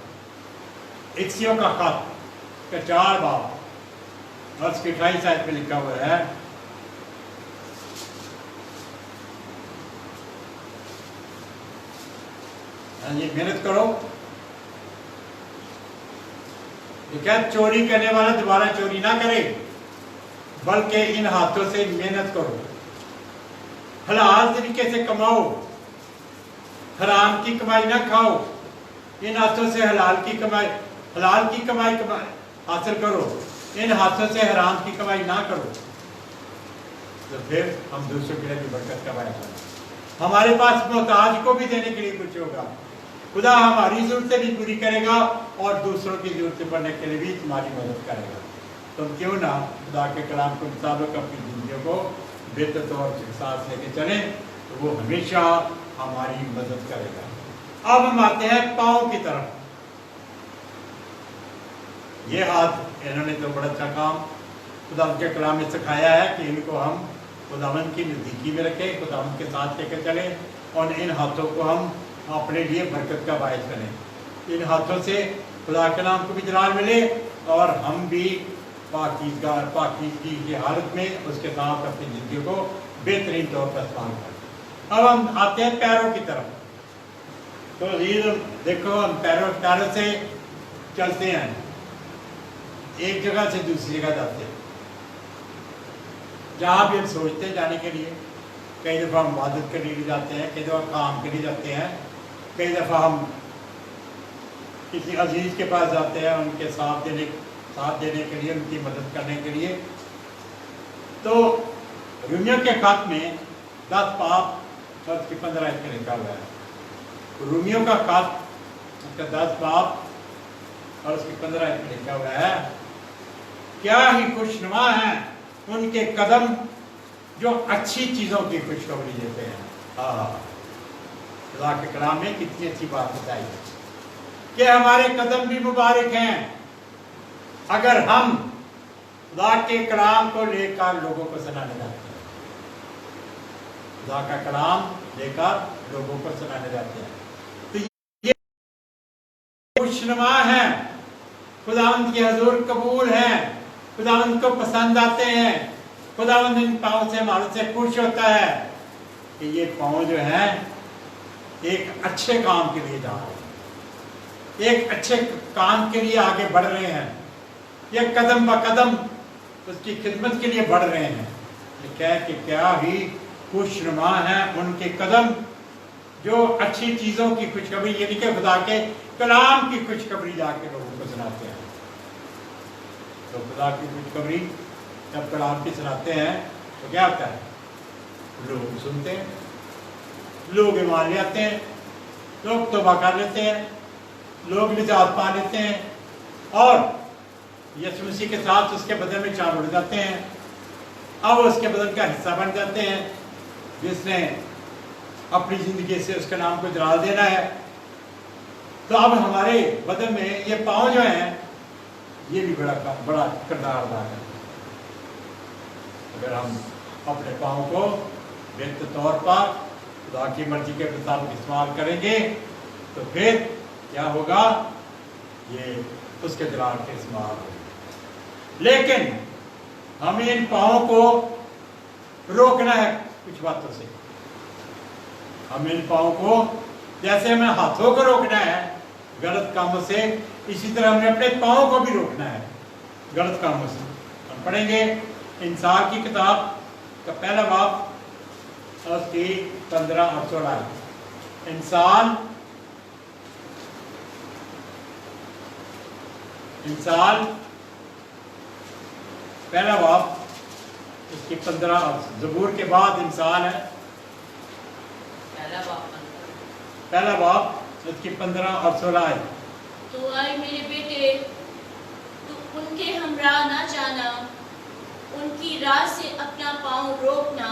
ایسیوں کا خط 4 باب اور اس کی 28 آیت میں لکھا ہوا ہے, یہ محنت کرو. کیا چوری کرنے والا دوبارہ چوری نہ کرے, بلکہ ان ہاتھوں سے محنت کرو, حلال طریقے سے کماؤ, حرام کی کمائی نہ کھاؤ. ان ہاتھوں سے حلال کی کمائی حاصل کرو, ان ہاتھوں سے حرام کی کمائی نہ کرو. تو پھر ہم دوسروں کے لیے بھی برکت کا باعث بنیں. ہمارے پاس محتاج کو بھی دینے کے لیے کچھ ہوگا. خدا ہماری ضرورتیں بھی پوری کرے گا اور دوسروں کی ضرورتیں پڑھنے کے لیے بھی تمہاری مدد کرے گا. تم کیوں نہ خدا کے کلام کے مطابق اپنی زندگیوں کو بہتر طور سے ساتھ لے کے چلیں, تو وہ ہمیشہ ہماری مدد کرے گا. اب ہم آتے ہیں پاؤں کی طرف. یہ ہاتھ, انہوں نے تو بڑا اچھا کام خدا کے کلام میں سکھایا ہے کہ ان کو ہم خداوند کی نزدیکی میں رکھیں, خداوند کے ساتھ لے کے چلیں, اور ان ہاتھوں کو ہم اپنے لیے برکت کا باعث بنے. ان ہاتھوں سے خدا کے نام کو بھی جلال ملے اور ہم بھی پاکیزگی کی حالت میں اس کے ساتھ اپنی زندگی کو بہترین طور پر استعمال کریں. اب ہم آتے ہیں پیروں کی طرف. तो अजीज देखो, हम पैरों से चलते हैं, एक जगह से दूसरी जगह जाते हैं, जहाँ भी हम सोचते हैं जाने के लिए। कई दफ़ा हम इबादत के लिए जाते हैं, कई दफ़ा काम के लिए जाते हैं, कई दफ़ा हम किसी अजीज़ के पास जाते हैं, उनके साथ देने के लिए, उनकी मदद करने के लिए। तो रोमियो के खत में 10 बाब और उसकी 15 आयत में लिखा हुआ है। रोमियो का खत उसका 10 बाब और उसकी 15 आयत में लिखा हुआ है, क्या ही खुशनुमा है उनके कदम जो अच्छी चीज़ों की खुशखबरी देते हैं। खुदा के कलाम में कितनी अच्छी बात बताई है कि हमारे कदम भी मुबारक हैं अगर हम खुदा के कलाम को लेकर लोगों को सुनाने जाते हैं। खुदा का कलाम लेकर लोगों को सुनाने जाते हैं, तो ये खुशनुमा है, खुदावंद की हजूर कबूल है, खुदावंद को पसंद आते हैं। खुदावंद इन पाँव से हमारे से खुश होता है कि ये पाँव जो है एक अच्छे काम के लिए जा रहे हैं, एक अच्छे काम के लिए आगे बढ़ रहे हैं, ये कदम ब कदम उसकी खिदमत के लिए बढ़ रहे हैं। लिखा है कि क्या ही खुशनुमा है उनके कदम जो अच्छी चीज़ों की खुशखबरी, यानी कि खुदा के कलाम की खुशखबरी जाके लोगों को सुनाते हैं। तो खुदा की खुशखबरी जब कलाम की सुनाते हैं तो क्या होता है, लोग सुनते हैं, लोग ईमान ले आते हैं, लोग तौबा कर लेते हैं, लोग निजात पा लेते हैं और यीशु मसीह के साथ उसके बदन में शामिल हो जाते हैं। अब उसके बदन का हिस्सा बन जाते हैं, जिसने अपनी ज़िंदगी से उसके नाम को जलाल देना है। तो अब हमारे बदन में ये पाँव जो हैं ये भी बड़ा किरदार अदा है। अगर हम अपने पाँव को बेहतर तौर पर खुदा की मर्जी के मुताबिक इस्तेमाल करेंगे तो फिर क्या होगा, ये उसके जलाल के इस्तेमाल होगा। लेकिन हमें इन पाँव को रोकना है कुछ बातों से। हमें इन पाँव को, जैसे हमें हाथों को रोकना है गलत कामों से, इसी तरह हमें अपने पाँव को भी रोकना है गलत कामों से। हम पढ़ेंगे इंसान की किताब का पहला बाब और उसकी 15 और 16। इंसान पहला बाब उसकी 15 और ज़बूर के बाद इंसान है, पहला बाब उसकी 15 और 16। तो आए मेरे बेटे, तू उनके हमरा ना जाना, उनकी राह से अपना पाँव रोकना,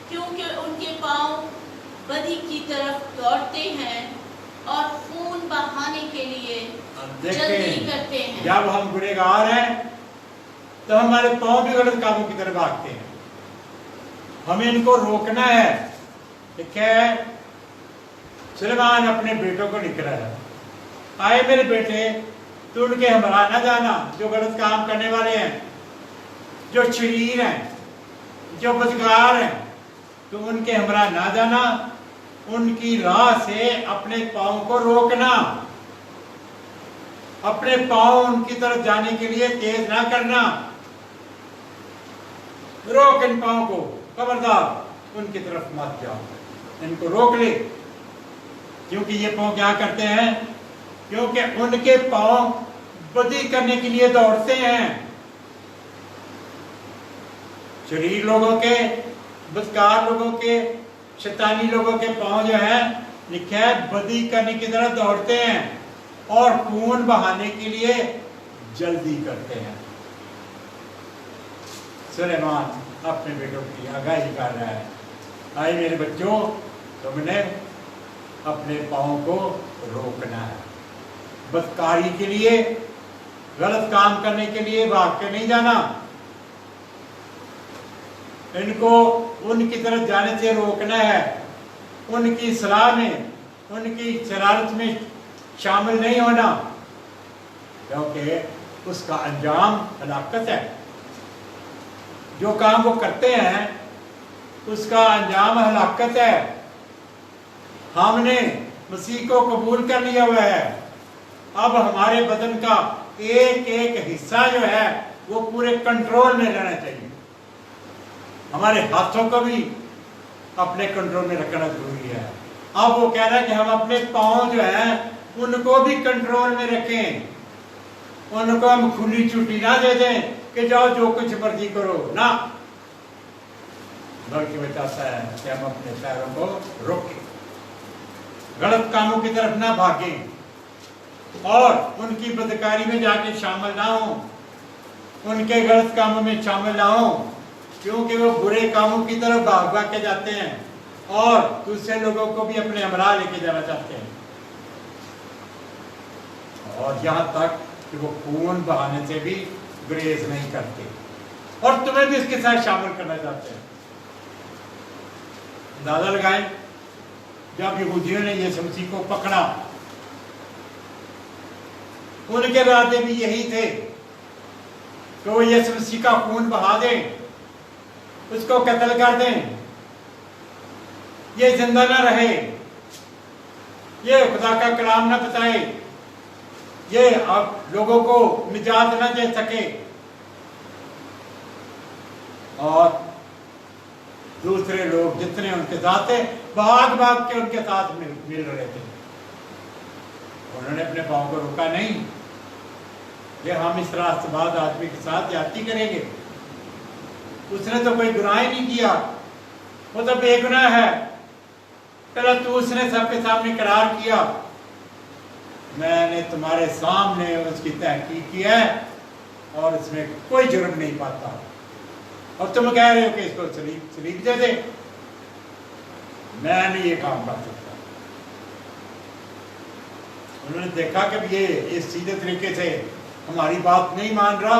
क्योंकि उनके पाँव बदी की तरफ दौड़ते हैं और खून बहाने के लिए जल्दी करते हैं। जब हम गुनहगार हैं तो हमारे पाँव भी गलत कामों की तरफ भागते हैं, हमें इनको रोकना है। ठीक है, सुलेमान अपने बेटों को लिख रहा है, आए मेरे बेटे, तू उनके हमरा ना जाना जो गलत काम करने वाले हैं, जो शरीर हैं, जो बदकार हैं, तो उनके हमरा ना जाना, उनकी राह से अपने पाँव को रोकना, अपने पाँव उनकी तरफ जाने के लिए तेज ना करना। रोक इन पाँव को, खबरदार उनकी तरफ मत जाओ, इनको रोक ले। क्योंकि ये पाँव क्या करते हैं, क्योंकि उनके पाँव बदी करने के लिए दौड़ते हैं। शरीर लोगों के, बदकार लोगों के, शैतानी लोगों के पाँव जो है लिखा है बदी करने की तरफ दौड़ते हैं और खून बहाने के लिए जल्दी करते हैं। सुलेमान अपने बेटों की आगाही कर रहा है, आए मेरे बच्चों, तुमने अपने पाँव को रोकना है, बदकारी के लिए, गलत काम करने के लिए भाग के नहीं जाना, इनको उनकी तरफ जाने से रोकना है, उनकी सलाह में, उनकी शरारत में शामिल नहीं होना, क्योंकि उसका अंजाम हलाकत है। जो काम वो करते हैं उसका अंजाम हलाकत है। हमने मसीह को कबूल कर लिया हुआ है, अब हमारे बदन का एक एक हिस्सा जो है वो पूरे कंट्रोल में रहना चाहिए। हमारे हाथों को भी अपने कंट्रोल में रखना जरूरी है। अब वो कह रहा है कि हम अपने पाँव जो है उनको भी कंट्रोल में रखें, उनको हम खुली छुट्टी ना दे दें कि जाओ जो कुछ मर्जी करो ना, बल्कि वो चाहता है कि हम अपने पैरों को रोकें, गलत कामों की तरफ ना भागें और उनकी बदकारी में जाके शामिल ना हो, उनके गलत कामों में शामिल ना हो, क्योंकि वो बुरे कामों की तरफ भाग भाग के जाते हैं और दूसरे लोगों को भी अपने हमरा लेके जाना चाहते हैं, और यहाँ तक कि वो खून बहाने से भी ग्रेज नहीं करते और तुम्हें भी इसके साथ शामिल करना चाहते हैं। अंदाजा लगाएं, जब यहूदियों ने यीशु मसीह को पकड़ा, उनके इरादे भी यही थे कि वो यीशु मसीह का खून बहा दें, उसको कत्ल कर दें, ये जिंदा ना रहे, ये खुदा का कलाम ना बताए, ये अब लोगों को निजात ना दे सके, और दूसरे लोग जितने उनके साथ थे भाग भाग के उनके साथ मिल रहे थे। उन्होंने अपने पाँव को रोका नहीं, ये हम इस रास्तबाज आदमी के साथ जाती करेंगे, उसने तो कोई गुनाह ही नहीं किया, वो तो बेगुनाह है, पहले तो उसने सबके सामने करार किया मैंने तुम्हारे सामने उसकी तहकीक की है और इसमें कोई जुर्म नहीं पाता, और तुम कह रहे हो कि इसको सलीब दे दे, मैं नहीं ये काम कर सकता। उन्होंने देखा कि ये इस सीधे तरीके से हमारी बात नहीं मान रहा,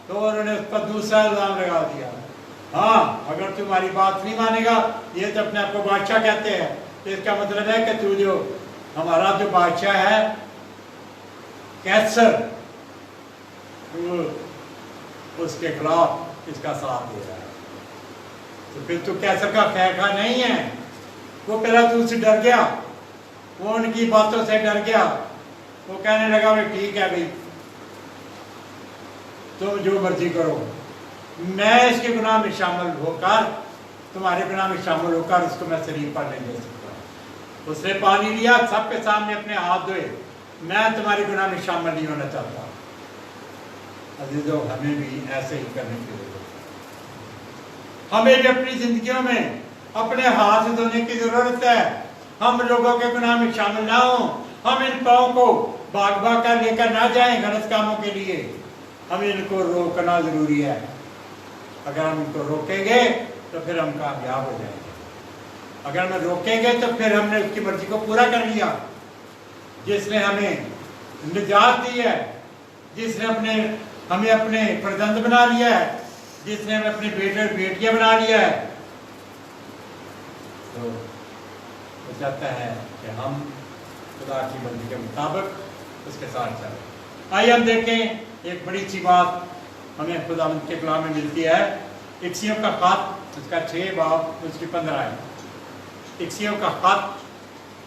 तो उन्होंने उस पर दूसरा इल्जाम लगा दिया, हाँ अगर तू हमारी बात नहीं मानेगा, ये तो अपने आप को बादशाह कहते हैं, तो इसका मतलब है कि तू जो हमारा जो बादशाह है कैसर, उसके खिलाफ इसका साथ दे रहा है, तो फिर तो कैसर का फैसला नहीं है। वो पहला तो उससे डर गया, वो उनकी बातों से डर गया, वो कहने लगा भाई ठीक है भाई तुम जो मर्जी करो, मैं इसके गुनाह में शामिल होकर, तुम्हारे गुनाह में शामिल होकर इसको मैं शरीर पर नहीं ले सकता। उसने पानी लिया, सबके सामने अपने हाथ धोए, मैं तुम्हारे गुनाह में शामिल नहीं होना चाहता। अजीजों, हमें भी ऐसे ही करने की जरूरत है, हमें भी अपनी जिंदगियों में अपने हाथ धोने की जरूरत है। हम लोगों के गुनाह में शामिल ना हो, हम इन पाँव को भाग भाग कर लेकर ना जाएं गलत कामों के लिए, हमें इनको रोकना जरूरी है। अगर हम इनको रोकेंगे तो फिर हम कामयाब हो जाएंगे, अगर हम रोकेंगे तो फिर हमने उसकी मर्जी को पूरा कर लिया, जिसने हमें निजात दी है, जिसने हमें अपने फर्जंद बना लिया है, जिसने हमें अपने बेटे और बेटियां बना लिया है, तो वो चाहता है कि हम खुदा की मर्जी के मुताबिक उसके साथ चलें। आइए हम देखें, एक बड़ी सी बात हमें खुदा के कलाम में मिलती है। इक्सियों का खत उसका 6 बाब उसकी 15 है। इक्सियों का खत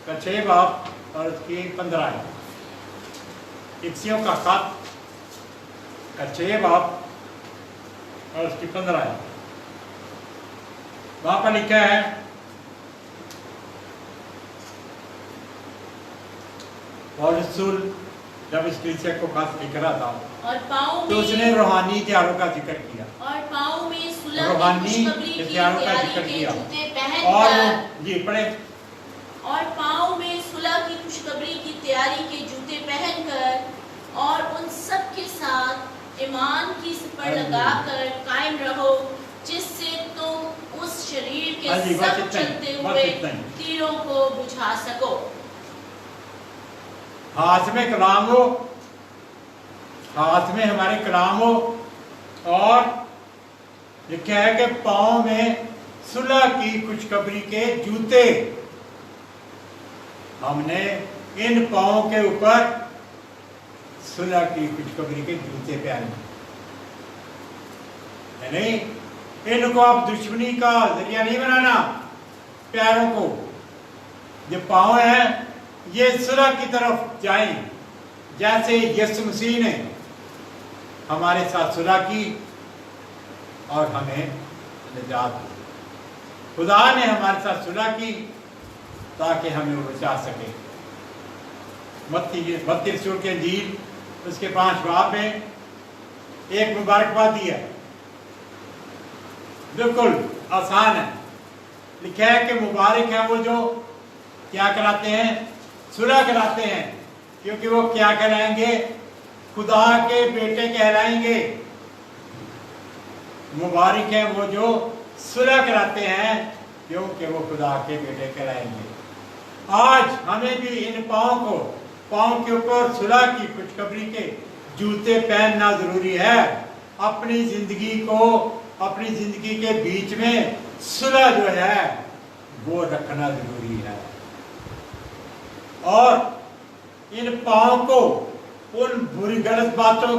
का 6 बाब और उसकी 15 है। इक्सियों का खत का 6 बाब और उसकी 15 है। वहां पर लिखा है, पौलुस जब इस कलीसिया को खत लिख रहा था और पाँव तो उसने रूहानी हथियारों का जिक्र किया, और पाँव में सुलह रूहानी की खुशखबरी की हथियारों का जिक्र तैयारी के किया, जूते और पहनकर, जी पढ़े, और पाँव में सुलह की खुशखबरी की तैयारी के जूते पहनकर और उन सब के साथ ईमान की सिपर लगाकर कायम रहो, जिससे तुम उस शरीर के सब चलते हुए तीरों को बुझा सको। हाथ में कलाम हो, हाथ में हमारे कलाम हो, और लिखा है कि पाँव में सुलह की खुशखबरी के जूते, हमने इन पाँव के ऊपर सुलह की खुशखबरी के जूते पहने, नहीं इनको आप दुश्मनी का जरिया नहीं बनाना। पैरों को, जो पाँव है یہ صلح کی طرف جائیں، جیسے یسوع مسیح نے ہمارے ساتھ صلح کی اور ہمیں نجات دی۔ خدا نے ہمارے ساتھ صلح کی تاکہ ہمیں وہ بچا سکے۔ متی رسول کے انجیل اس کے 5 باب میں ایک مبارکباد دی ہے، بالکل آسان ہے، لکھا ہے کہ مبارک ہے وہ جو کیا کراتے ہیں؟ صلح کراتے ہیں، کیونکہ وہ کیا کہلائیں گے؟ خدا کے بیٹے کہلائیں گے۔ مبارک ہے وہ جو صلح کراتے ہیں، کیونکہ وہ خدا کے بیٹے کہلائیں گے۔ آج ہمیں بھی ان پاؤں کے اوپر صلح کی خوشخبری کے جوتے پہننا ضروری ہے۔ اپنی زندگی کے بیچ میں صلح جو ہے وہ رکھنا ضروری ہے، اور ان پاؤں کو ان بری غلط باتوں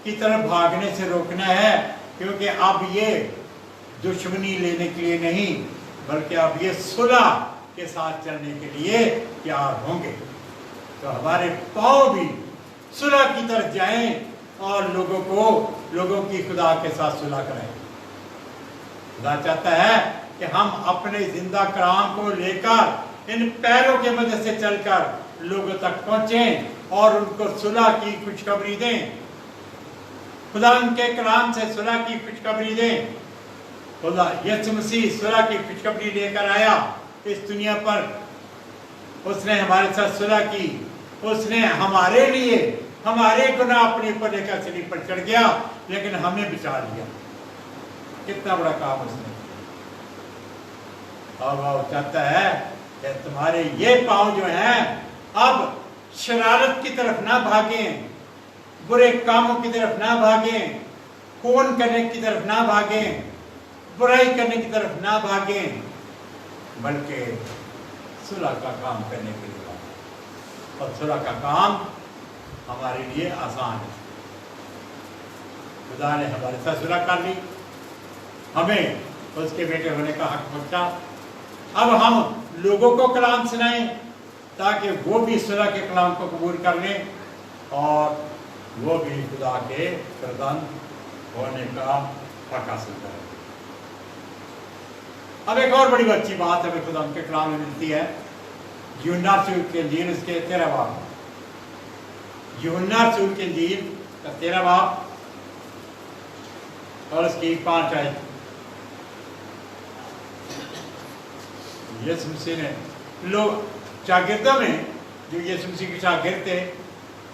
کی طرف بھاگنے سے روکنا ہے، کیونکہ اب یہ دشمنی لینے کے لیے نہیں بلکہ اب یہ صلح کے ساتھ چلنے کے لیے تیار ہوں گے۔ تو ہمارے پاؤں بھی صلح کی طرف جائیں اور لوگوں کی خدا کے ساتھ صلح کریں۔ خدا چاہتا ہے کہ ہم اپنے زندہ کلام کو لے کر ان پیروں کے مدد سے چل کر لوگوں تک پہنچیں اور ان کو صلح کی خوشخبری دیں۔ خدا ان کے کلام سے صلح کی خوشخبری دیں۔ خدا یسوع مسیح صلح کی خوشخبری لے کر آیا اس دنیا پر، اس نے ہمارے ساتھ صلح کی، اس نے ہمارے لیے ہمارے گناہ اپنے اوپر لے کر صلیب پر چڑھ گیا، لیکن ہمیں بچا لیا۔ کتنا بڑا کام اس نے۔ اور وہ چاہتا ہے کہ تمہارے یہ پاؤں جو ہیں اب شرارت کی طرف نہ بھاگیں، برے کاموں کی طرف نہ بھاگیں، خون کرنے کی طرف نہ بھاگیں، برائی کرنے کی طرف نہ بھاگیں، بلکہ صلح کا کام کرنے کے لیے بھاگیں۔ اور صلح کا کام ہمارے لیے آسان ہے۔ خدا نے ہمارے ساتھ صلح کر لی، ہمیں اس کے بیٹے ہونے کا حق بخشا۔ اب ہم لوگوں کو کلام سنائیں تاکہ وہ بھی صلح کے کلام کو قبول کر لیں اور وہ بھی خدا کے فرزند ہونے کا حق حاصل کریں۔ اب ایک اور بڑی اچھی بات ہمیں خدا ان کے کلام میں ملتی ہے، یوحنا رسول کی انجیل اس کے 13 باب، یوحنا رسول کی انجیل کا 13 باب اور اس کی 5 آیت۔ یسوع مسیح نے لوگ شاگردوں میں جو یسوع مسیح کے شاگرد تھے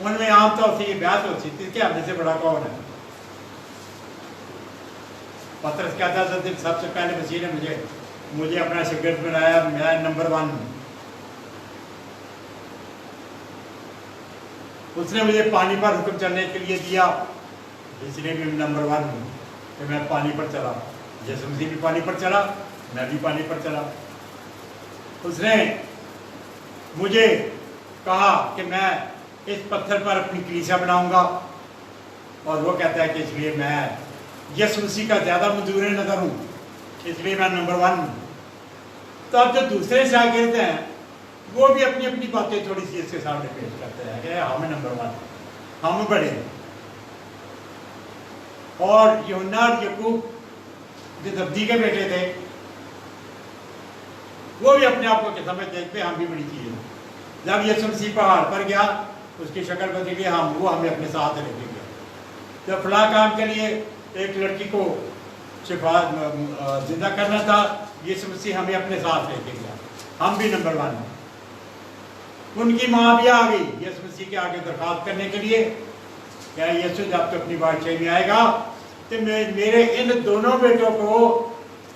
ان میں عام طور سے یہ بحث ہوتی تھی کہ ہم سے بڑا کون ہے۔ پترس کہتا تھا سب سے پہلے مسیح نے مجھے اپنا شاگرد بنایا، میں نمبر 1 ہوں۔ اس نے مجھے پانی پر حکم چلنے کے لیے دیا، اس لیے بھی نمبر 1 ہوں کہ میں پانی پر چلا۔ یسوع مسیح بھی پانی پر چلا، میں بھی پانی پر چلا۔ اس نے مجھے کہا کہ میں اس پتھر پر اپنی کلیسا بناؤں گا، اور وہ کہتا ہے کہ اس لیے میں یسوع مسیح کا زیادہ منظور نظر ہوں، اس لیے میں نمبر 1 ہوں۔ تو اب جو دوسرے شاگرد ہیں وہ بھی اپنی اپنی باتیں تھوڑی سی اس کے سامنے پیش کرتے ہیں کہ ہم نمبر 1، ہم بڑے ہیں۔ اور یوحنا اور یعقوب جو زبدی کے بیٹے تھے وہ بھی اپنے آپ کو سمجھتے تھے ہم بھی بڑی چیز ہیں۔ جب یسوع مسیح پہاڑ پر گیا اس کی شکل بدل گئی، وہ ہمیں اپنے ساتھ لے کے گیا۔ جب فلاں کام کے لیے ایک لڑکی کو زندہ کرنا تھا، یسوع مسیح ہمیں اپنے ساتھ لے کے گیا، ہم بھی نمبر 1 ہیں۔ ان کی ماں بھی آ گئی یسوع مسیح کے آگے درخواست کرنے کے لیے کہ یسوع جب تو اپنی بادشاہی میں آئے گا تو میرے ان دونوں بیٹوں کو،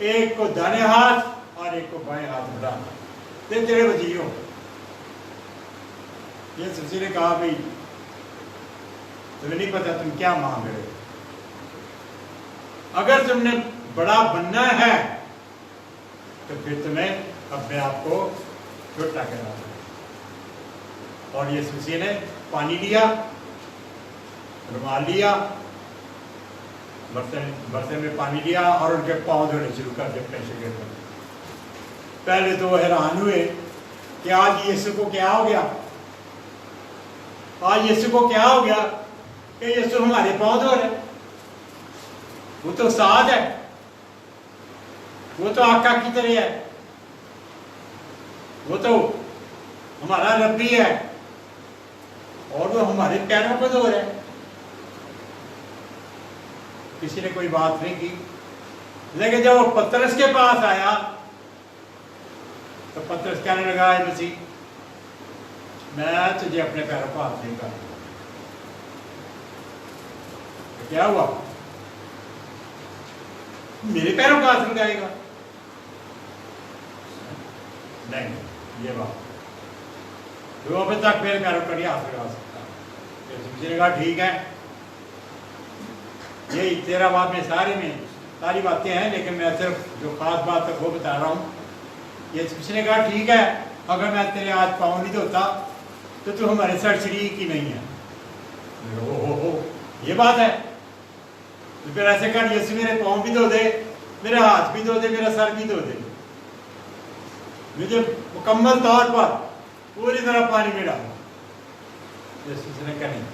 ایک کو دائیں ہاتھ اور ایک کو بائیں ہاتھ بڑھا دے، تیرے وزیر ہو۔ یسوع مسیح نے کہا بھائی تمہیں نہیں پتا تم کیا مانگ رہے ہو، اگر تم نے بڑا بننا ہے تو پھر تمہیں اپنے آپ کو چھوٹا کرنا ہے۔ اور یسوع مسیح نے پانی لیا، رومال لیا، برتن میں پانی لیا اور ان کے پاؤں دھونے شروع کر دے۔ پہلے تو وہ حیران ہوئے کہ آج یسوع کو کیا ہو گیا، آج یسوع کو کیا ہو گیا کہ یسوع ہمارے پاؤں دھو رہے. وہ تو استاد ہے، وہ تو آقا کی طرح ہے، وہ تو ہمارا ربی ہے، اور وہ ہمارے پیروں کو دھو رہا ہے. کسی نے کوئی بات نہیں کی. لیکن جب وہ پترس کے پاس آیا تو پترس کہنے لگا اے مسیح میں تجھے اپنے پیروں کو ہاتھ نہیں کروں. کیا ہوا؟ میرے پیروں کا ہاتھ لگائے گا؟ نہیں، یہ بات وہ ابھی تک میرے پیروں پر نہیں ہاتھ لگا سکتا. مجھے نے کہا ٹھیک ہے، یہی 13 باب میں ساری باتیں ہیں، لیکن میں صرف جو خاص بات ہے وہ بتا رہا ہوں. یہ کسی نے کہا ٹھیک ہے، اگر میں تیرے آج پاؤں نہیں دھوتا تو تو ہمارے سر شریک ہی نہیں ہے. ہو یہ بات ہے؟ تو پھر ایسے کر یسوع میرے پاؤں بھی دھو دے، میرے ہاتھ بھی دھو دے، میرا سر بھی دھو دے، مجھے مکمل طور پر پوری طرح پانی میں ڈالو. یسوع نے کہا نہیں،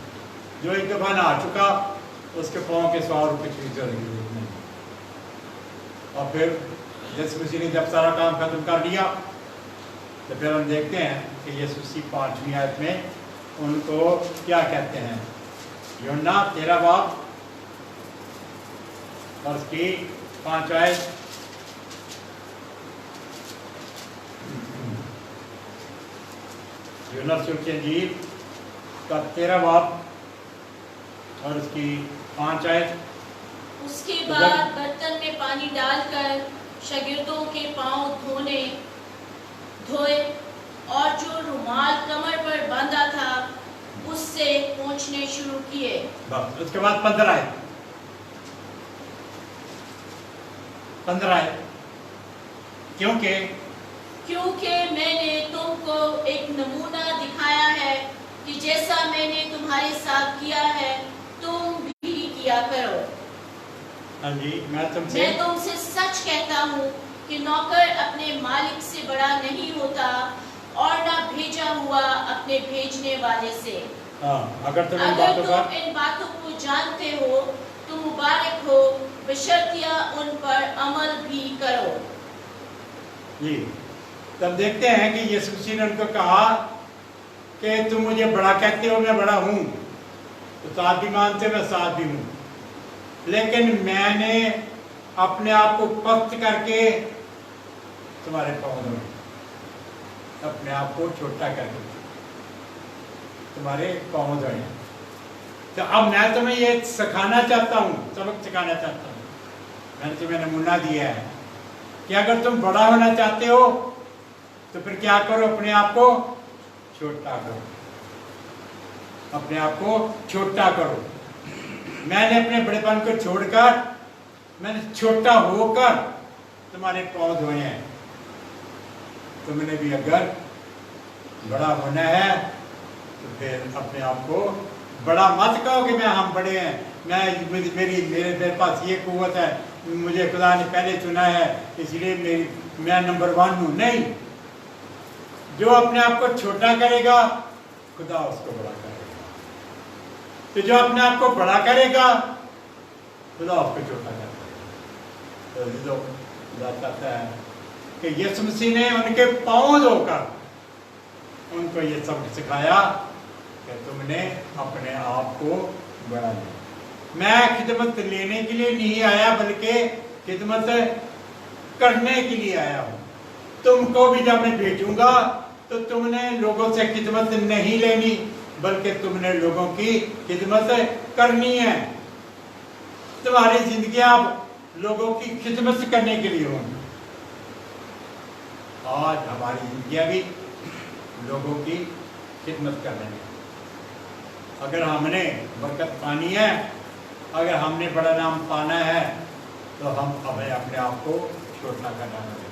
جو ایک دفعہ نہا چکا اس کے پاؤں کے سوار کچھ بھی ضرورت نہیں. اور پھر یسوع مسیح نے جب سارا کام ختم کر لیا تو پھر ہم دیکھتے ہیں کہ یسوع مسیح 5ویں آیت میں ان کو کیا کہتے ہیں. یوحنا 13 باب اور اس کی 5 آیت. یوحنا رسول کی انجیل کا 13 باب اور اس کی 5 آیت. اس کے بعد برتن میں پانی ڈال کر شاگردوں کے پاؤں دھوئے اور جو رومال کمر پر باندھا تھا اس سے پوچھنے شروع کیے. بس اس کے بعد 15 آیت. کیونکہ میں نے تم کو ایک نمونہ دکھایا ہے کہ جیسا میں نے تمہارے ساتھ کیا ہے تم بھی کیا کرو. ہاں جی، میں تم سے سچ کہتا ہوں کہ نوکر اپنے مالک سے بڑا نہیں ہوتا اور نہ بھیجا ہوا اپنے بھیجنے والے سے. اگر تم ان باتوں کو جانتے ہو تو مبارک ہو، بشرطیہ ان پر عمل بھی کرو. جی، تب دیکھتے ہیں کہ یسوع مسیح نے ان کو کہا کہ تم مجھے بڑا کہتے ہو، میں بڑا ہوں، استاد بھی مانتے میں استاد بھی ہوں، لیکن میں نے اپنے آپ کو پست کر کے تمہارے پاؤں دھوئے، اپنے آپ کو چھوٹا کر کے تمہارے پاؤں دھوئے. تو اب میں تمہیں یہ سکھانا چاہتا ہوں، سبق سکھانا چاہتا ہوں. میں نے تمہیں نمونہ دیا ہے کہ اگر تم بڑا ہونا چاہتے ہو تو پھر کیا کرو، اپنے آپ کو چھوٹا کرو، اپنے آپ کو چھوٹا کرو. میں نے اپنے بڑے پن کو چھوڑ کر، میں نے چھوٹا ہو کر تمہارے پاؤں دھوئے ہیں. تم نے بھی اگر بڑا ہونا ہے تو پھر اپنے آپ کو بڑا مت کہو کہ ہم بڑے ہیں، میرے پاس یہ قوت ہے، مجھے خدا نے پہلے چنا ہے اس لیے میں نمبر 1 ہوں. نہیں، جو اپنے آپ کو چھوٹا کرے گا خدا اس کو بڑا کرے گا. تو جو اپنے آپ کو بڑا کرے گا خدا اس کو چھوٹا کرے گا. تو خدا چاہتا ہے کہ یسوع مسیح نے ان کے پاؤں دھو کر ان کو یہ سبق سکھایا کہ تم نے اپنے آپ کو بڑا لیا. میں خدمت لینے کے لیے نہیں آیا بلکہ خدمت کرنے کے لیے آیا ہوں. تم کو بھی جب میں بھیجوں گا تو تم نے لوگوں سے خدمت نہیں لینی بلکہ تم نے لوگوں کی خدمت کرنی ہے. تمہاری زندگیاں اب لوگوں کی خدمت کرنے کے لیے ہوں. آج ہماری زندگیاں بھی لوگوں کی خدمت کرنے میں. اگر ہم نے برکت پانی ہے، اگر ہم نے بڑا نام پانا ہے تو ہمیں اپنے آپ کو چھوٹا کرنا پڑے گا.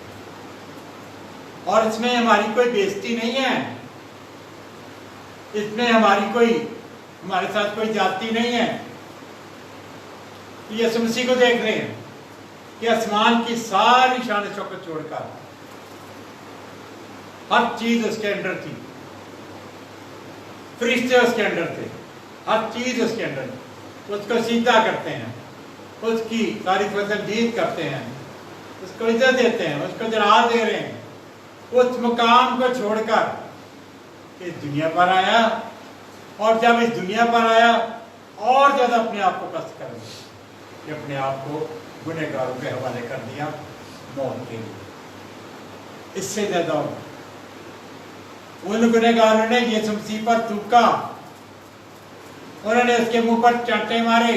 اور اس میں ہماری کوئی بےزتی نہیں ہے، اس میں ہمارے ساتھ کوئی جاتی نہیں ہے. یسوع مسیح کو دیکھ رہے ہیں کہ آسمان کی ساری شان و شوکت چھوڑ کر हर चीज उसके अंडर थी, फरिश्ते उसके अंडर थे, हर चीज उसके अंडर थी। उसको सीधा करते हैं, उसकी तारीफ व तमजीद करते हैं, उसको इज्जत देते हैं, उसको जलाल दे रहे हैं। उस मुकाम को छोड़कर इस दुनिया पर आया, और जब इस दुनिया पर आया और ज्यादा अपने आप को पस्त कर दिया कि अपने आप को गुनहगारों के हवाले कर दिया मौत के लिए। इससे ज्यादा उन गुनहगारों ने यीशु मसीह पर थूका, उन्होंने उसके मुंह पर चांटे मारे,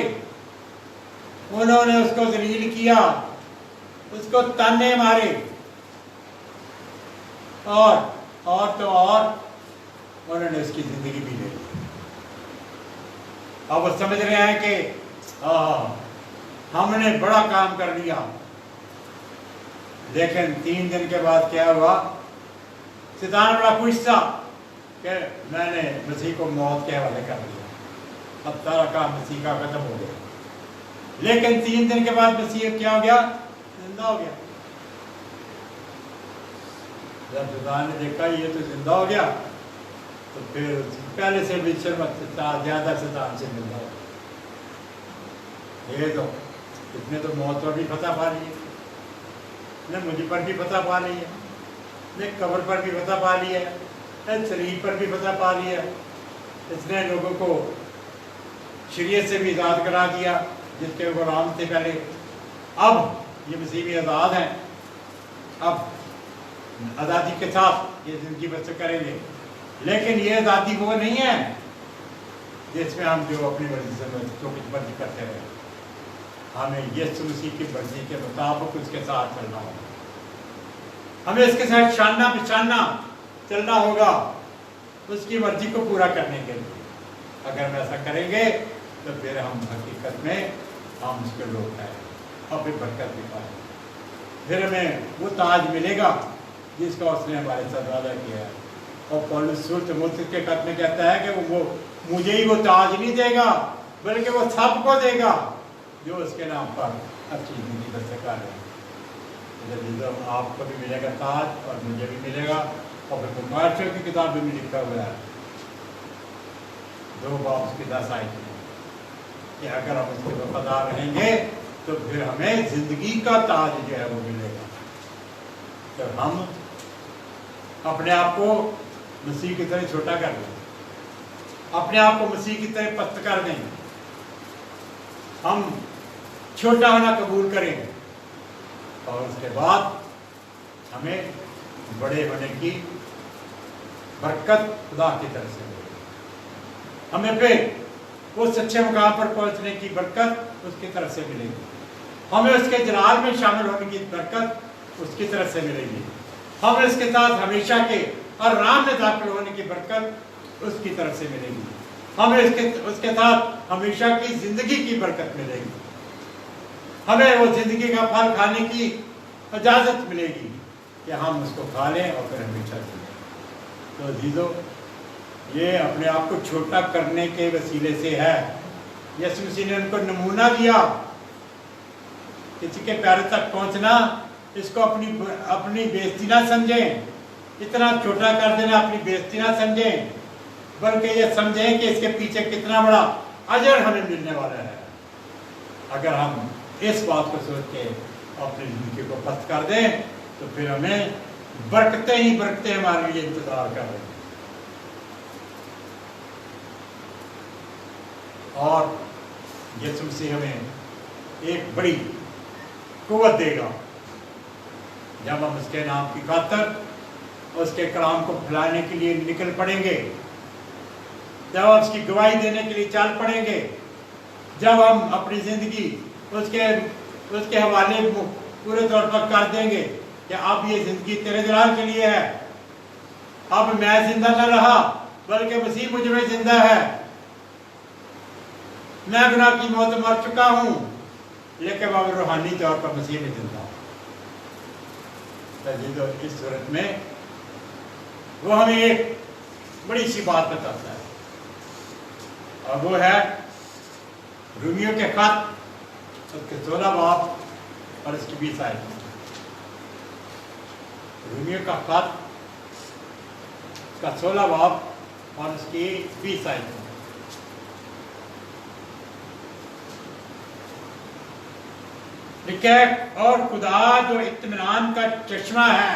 उन्होंने उसको जलील किया, उसको ताने मारे, और तो और उन्होंने उसकी जिंदगी भी ले ली। अब वो समझ रहे हैं कि हमने बड़ा काम कर लिया, लेकिन 3 दिन के बाद क्या हुआ? शैतान बड़ा खुश था कि मैंने मसीह को मौत के हवाले कर दिया, अब सारा काम मसीह का खत्म हो गया। लेकिन 3 दिन के बाद मसीह क्या हो गया? जिंदा हो गया। जब शैतान ने देखा ये तो जिंदा हो गया, तो फिर पहले से भी ज्यादा शैतान से मिलता हो। ये तो इसने तो मौत पर भी फतह पा ली है, ने मुझ पर भी फतह पा ली है, ने कब्र पर भी फतह पा ली है, ने शरीर पर भी फतह पा ली है। इसने लोगों को शरीयत से भी आज़ाद करा दिया जिसके गुलाम थे पहले। अब ये मसीह भी आज़ाद हैं, अब आज़ादी के साथ ये जिंदगी बसर करेंगे। लेकिन ये आज़ादी वो नहीं है जिसमें हम जो अपनी मर्जी से जो कुछ मर्जी करते रहे। हमें यीशु मसीह की मर्जी के मुताबिक उसके साथ चलना होगा, हमें इसके साथ शाना बिछाना चलना होगा उसकी मर्जी को पूरा करने के लिए। अगर हम ऐसा करेंगे तो फिर हम हकीकत में हम उसके लोग हैं और फिर बरकत भी पाएंगे। फिर हमें वो ताज मिलेगा जिसका उसने हमारे साथ वादा किया है। और पौलुस तीमुथियुस के खत में कहता है कि वो मुझे ही वो ताज नहीं देगा, बल्कि वो सबको देगा जो उसके नाम पर अच्छी जिंदगी बसर कर रहे हैं। आपको भी मिलेगा ताज और मुझे भी मिलेगा। और फिर मुकाशर की किताब में लिखा हुआ है 2 बाब उसकी 10 आयत में कि अगर हम उसके वफादार रहेंगे तो फिर हमें जिंदगी का ताज जो है वो मिलेगा। तो हम अपने आप को मसीह की तरह छोटा कर दें, अपने आप को मसीह की तरह पस्त कर दें, हम छोटा होना कबूल करें और उसके बाद हमें बड़े होने की बरकत खुदा की तरफ से मिलेगी। हमें फिर उस अच्छे मुकाम पर पहुंचने की बरकत उसकी तरफ से मिलेगी, हमें उसके जलाल में शामिल होने की बरकत उसकी तरफ से मिलेगी, हमें उसके साथ हमेशा के और राम में दाखिल होने की बरकत उसकी तरफ से मिलेगी, हमें उसके साथ हमेशा की जिंदगी की बरकत मिलेगी, हमें वो जिंदगी का फल खाने की इजाजत मिलेगी कि हम उसको खा लें और फिर हमेशा जिए। तो अजीजों, ये अपने आप को छोटा करने के वसीले से है। यीशु मसीह ने उनको नमूना दिया, किसी के पैरों तक पहुंचना इसको अपनी बेइज्जती ना समझें, इतना छोटा कर देना अपनी बेइज्जती ना समझें, बल्कि ये समझें कि इसके पीछे कितना बड़ा अजर हमें मिलने वाला है। अगर हम इस बात को सोच के अपनी जिंदगी को पस्त कर दें तो फिर हमें बरकतें ही बरकतें हमारे लिए इंतजार कर रही हैं। और यीशु मसीह हमें एक बड़ी कुव्वत देगा जब हम उसके नाम की खातिर उसके कलाम को फैलाने के लिए निकल पड़ेंगे, जब हम उसकी गवाही देने के लिए चल पड़ेंगे, जब हम अपनी जिंदगी उसके हवाले पूरे तौर पर कर देंगे कि अब ये जिंदगी तेरे जलाल के लिए है, अब मैं जिंदा न रहा बल्कि मसीह मुझ में जिंदा है, मैं गुनाह की मौत मर चुका हूं लेकिन अब रूहानी तौर पर मसीह में जिंदा हूं। इस सूरत में वो हमें एक बड़ी सी बात बताता है और वो है रोमियो के खत उसके 16 बाब और उसकी 20 आयत। रोमियो का खत उसका 16 बाब और उसकी 20 आयत। लिखा है, और खुदा जो इत्मीनान का चश्मा है,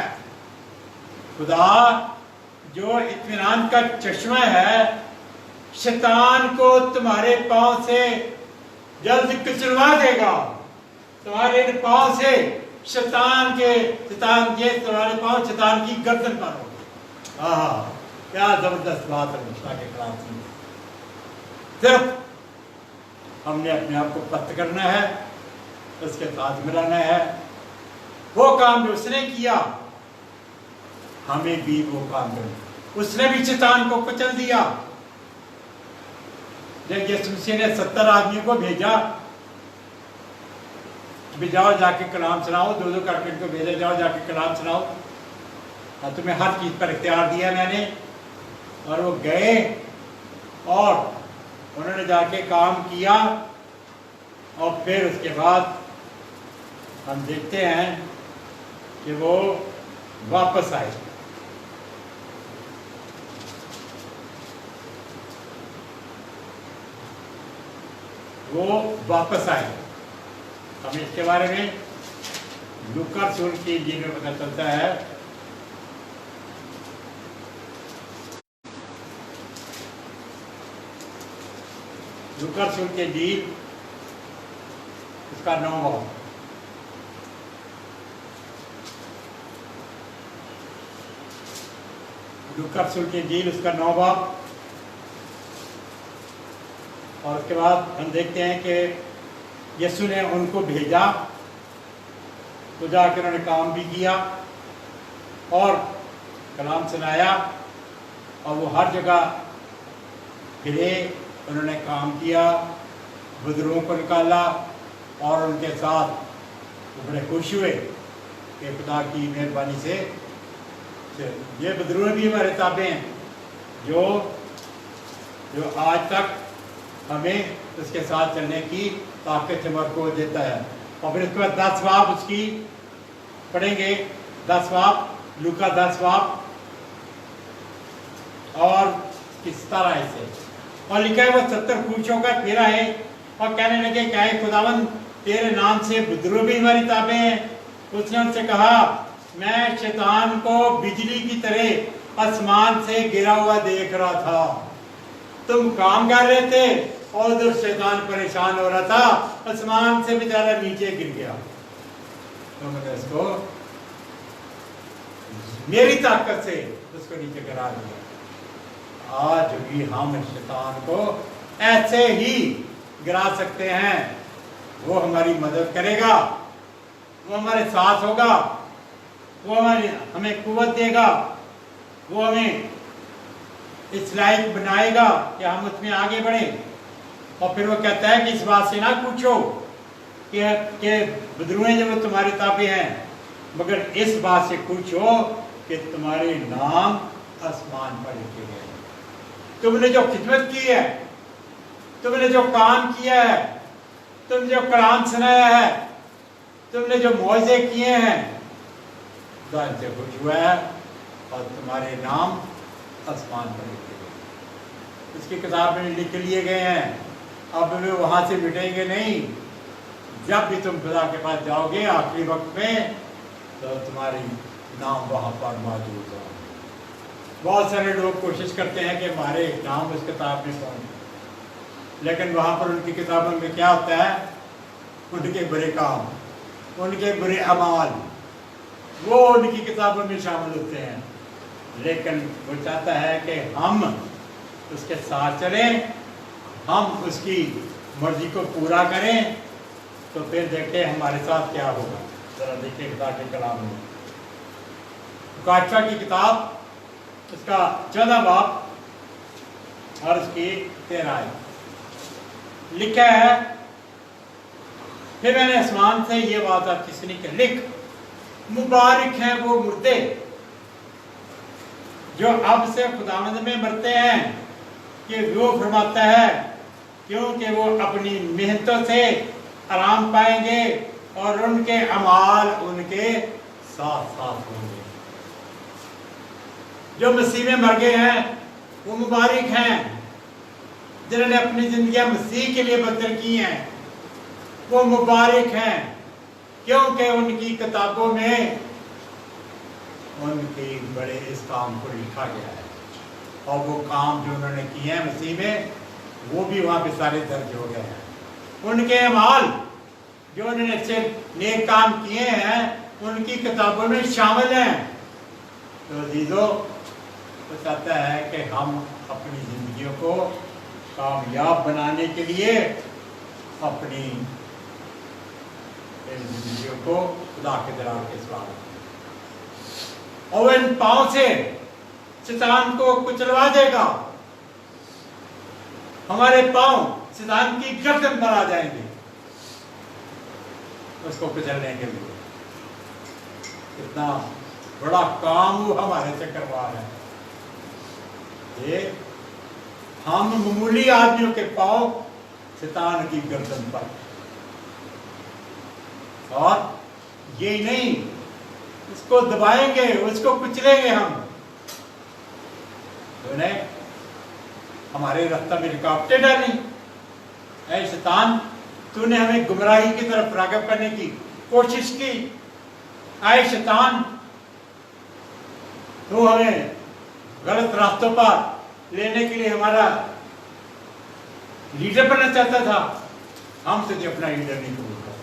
खुदा जो इत्मीनान का चश्मा है, शैतान को तुम्हारे पांव से जल्द कुचलवा देगा। तुम्हारे पांव से शैतान ये तुम्हारे पांव शैतान की गर्दन पर होगी। आहा, क्या जबरदस्त बात है मूसा के कलाम से। सिर्फ हमने अपने आप को पस्त करना है, उसके साथ मिलाना है। वो काम जो उसने किया, हमें भी वो काम करना। उसने भी शैतान को कुचल दिया। जब यीशु मसीह ने 70 आदमियों को भेजा, जाओ जाके कलाम सुनाओ, 2-2 करके इनको भेजा, जाओ जाके कलाम सुनाओ, और तुम्हें हर चीज पर इख्तियार दिया मैंने। और वो गए और उन्होंने जाके काम किया। और फिर उसके बाद हम देखते हैं कि वो वापस आए। वो वापस आए। हमें इसके बारे में लूका रसूल की इंजील में पता चलता है। लूका रसूल की इंजील उसका 9 बाब। लूका रसूल की इंजील उसका 9 बाब। और उसके बाद हम देखते हैं कि यीशु ने उनको भेजा, तो जाकर उन्होंने काम भी किया और कलाम सुनाया। और वो हर जगह फिरे, उन्होंने काम किया, बुजुर्गों को निकाला। और उनके साथ वो बड़े खुश हुए कि खुदा की मेहरबानी से ये बुजुर्ग भी हमारे ताबे हैं, जो आज तक हमें उसके साथ चलने की ताकत को देता है। और फिर उसके बाद 10 बाब उसकी पढ़ेंगे, 10 बाब, लूका 10 बाब और 17 से। और लिखा है, वो 70 खुश होकर फिर आए और कहने लगे, क्या है खुदावन, तेरे नाम से बुजुर्ग भी हमारी ताबे हैं। उसने उनसे कहा, मैं शैतान को बिजली की तरह आसमान से गिरा हुआ देख रहा था। तुम काम कर रहे थे और उधर शैतान परेशान हो रहा था, आसमान से बेचारा नीचे गिर गया। तो मैंने इसको मेरी ताकत से उसको नीचे गिरा दिया। आज भी हम शैतान को ऐसे ही गिरा सकते हैं। वो हमारी मदद करेगा, वो हमारे साथ होगा, वो हमें कुव्वत देगा, वो हमें इस लायक बनाएगा कि हम उसमें आगे बढ़े। और फिर वो कहता है कि इस बात से ना पूछो कि बुजुर्ग जो तुम्हारे ताबे हैं, मगर इस बात से पूछो कि तुम्हारे नाम आसमान पर लिखे गए। तुमने जो खिदमत की है, तुमने जो काम किया है, तुमने जो कलाम सुनाया है, तुमने जो मौजे किए हैं, खुदा से खुश हुआ है और तुम्हारे नाम आसमान पर लिखे गए, इसकी किताब में लिख लिए गए हैं। अब वे वहां से मिटेंगे नहीं। जब भी तुम खुदा के पास जाओगे आखिरी वक्त में, तो तुम्हारी नाम वहां पर मौजूद हो। बहुत सारे लोग कोशिश करते हैं कि हमारे नाम उस किताब में पहुंचे, लेकिन वहां पर उनकी किताबों में क्या होता है, उनके बुरे काम, उनके बुरे अमाल, वो उनकी किताबों में शामिल होते हैं। लेकिन वो चाहता है कि हम उसके साथ चलें, हम उसकी मर्जी को पूरा करें, तो फिर देखें हमारे साथ क्या होगा। जरा देखिए खुदा के कलाम में काशा की किताब, उसका 14 बाब और उसकी 13 आयत लिखा है, फिर मैंने आसमान से ये बात आपकी सुनी कि लिख, मुबारक हैं वो मुर्दे जो अब से खुदावंद में मरते हैं, कि वो फरमाता है क्योंकि वो अपनी मेहनतों से आराम पाएंगे और उनके अमाल उनके साथ साथ होंगे। जो मसीह में मर गए हैं वो मुबारक हैं, जिन्होंने अपनी जिंदगियां मसीह के लिए बदल की हैं वो मुबारक हैं, क्योंकि उनकी किताबों में उनके बड़े इस काम को लिखा गया है, और वो काम जो उन्होंने किए हैं मसीह में वो भी वहाँ पे सारे दर्ज हो गए हैं। उनके अमाल जो उन्होंने अच्छे नेक काम किए हैं उनकी किताबों में शामिल हैं। तो अजीजों, तो चाहता है कि हम अपनी जिंदगियों को कामयाब बनाने के लिए अपनी जिंदगियों को खुदा के दरार के सवाल और इन पांव से शैतान को कुचलवा देगा। हमारे पांव शैतान की गर्दन पर आ जाएंगे उसको कुचलने के लिए। कितना बड़ा काम वो हमारे से करवा रहा है। ये हम मामूली आदमियों के पांव शैतान की गर्दन पर, और ये नहीं उसको दबाएंगे, उसको कुचलेंगे हम। तूने हमारे रास्ते में रुकावटें डाली, ऐ शैतान, तूने हमें गुमराही की तरफ राग़िब करने की कोशिश की। ऐ शैतान, तू हमें गलत रास्तों पर लेने के लिए हमारा लीडर बनना चाहता था। हम तुझे अपना लीडर नहीं कबूल करते,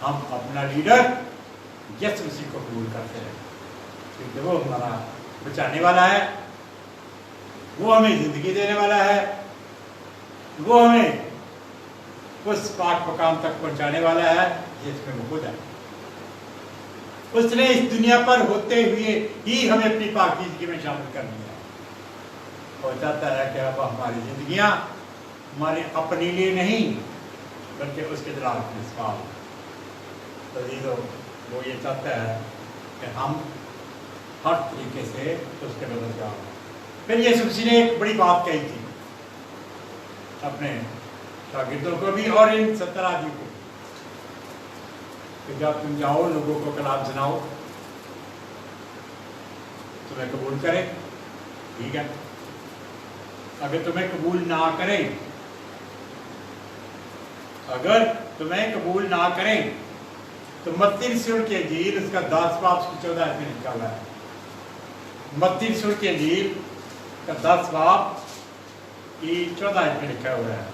हम अपना लीडर यीशु मसीह को कबूल करते हैं, क्योंकि वो हमारा बचाने वाला है, वो हमें जिंदगी देने वाला है, वो हमें उस पाक मकाम तक पहुंचाने वाला है जिसमें वो खुद है। उसने इस दुनिया पर होते हुए ही हमें अपनी पाकीज़गी में शामिल कर लिया और चाहता है कि अब हमारी जिंदगियां हमारे अपने लिए नहीं बल्कि उसके दलाल के सवाल। तो वो ये चाहता है कि हम हर तरीके से उसके बदल जाओ। फिर यीशु मसीह ने एक बड़ी बात कही थी अपने शागिर्दों को भी और इन 70 आदमी को कि जब तुम जाओ लोगों को कलाम सुनाओ, तुम्हें कबूल करें, ठीक है। अगर तुम्हें कबूल ना करें, अगर तुम्हें कबूल ना करें तो मत्ती रसूल की इंजील उसका 10 बाब 14 में लिखा हुआ है। मत्ती रसूल की इंजील का 10 बाब की 14 में लिखा हुआ है।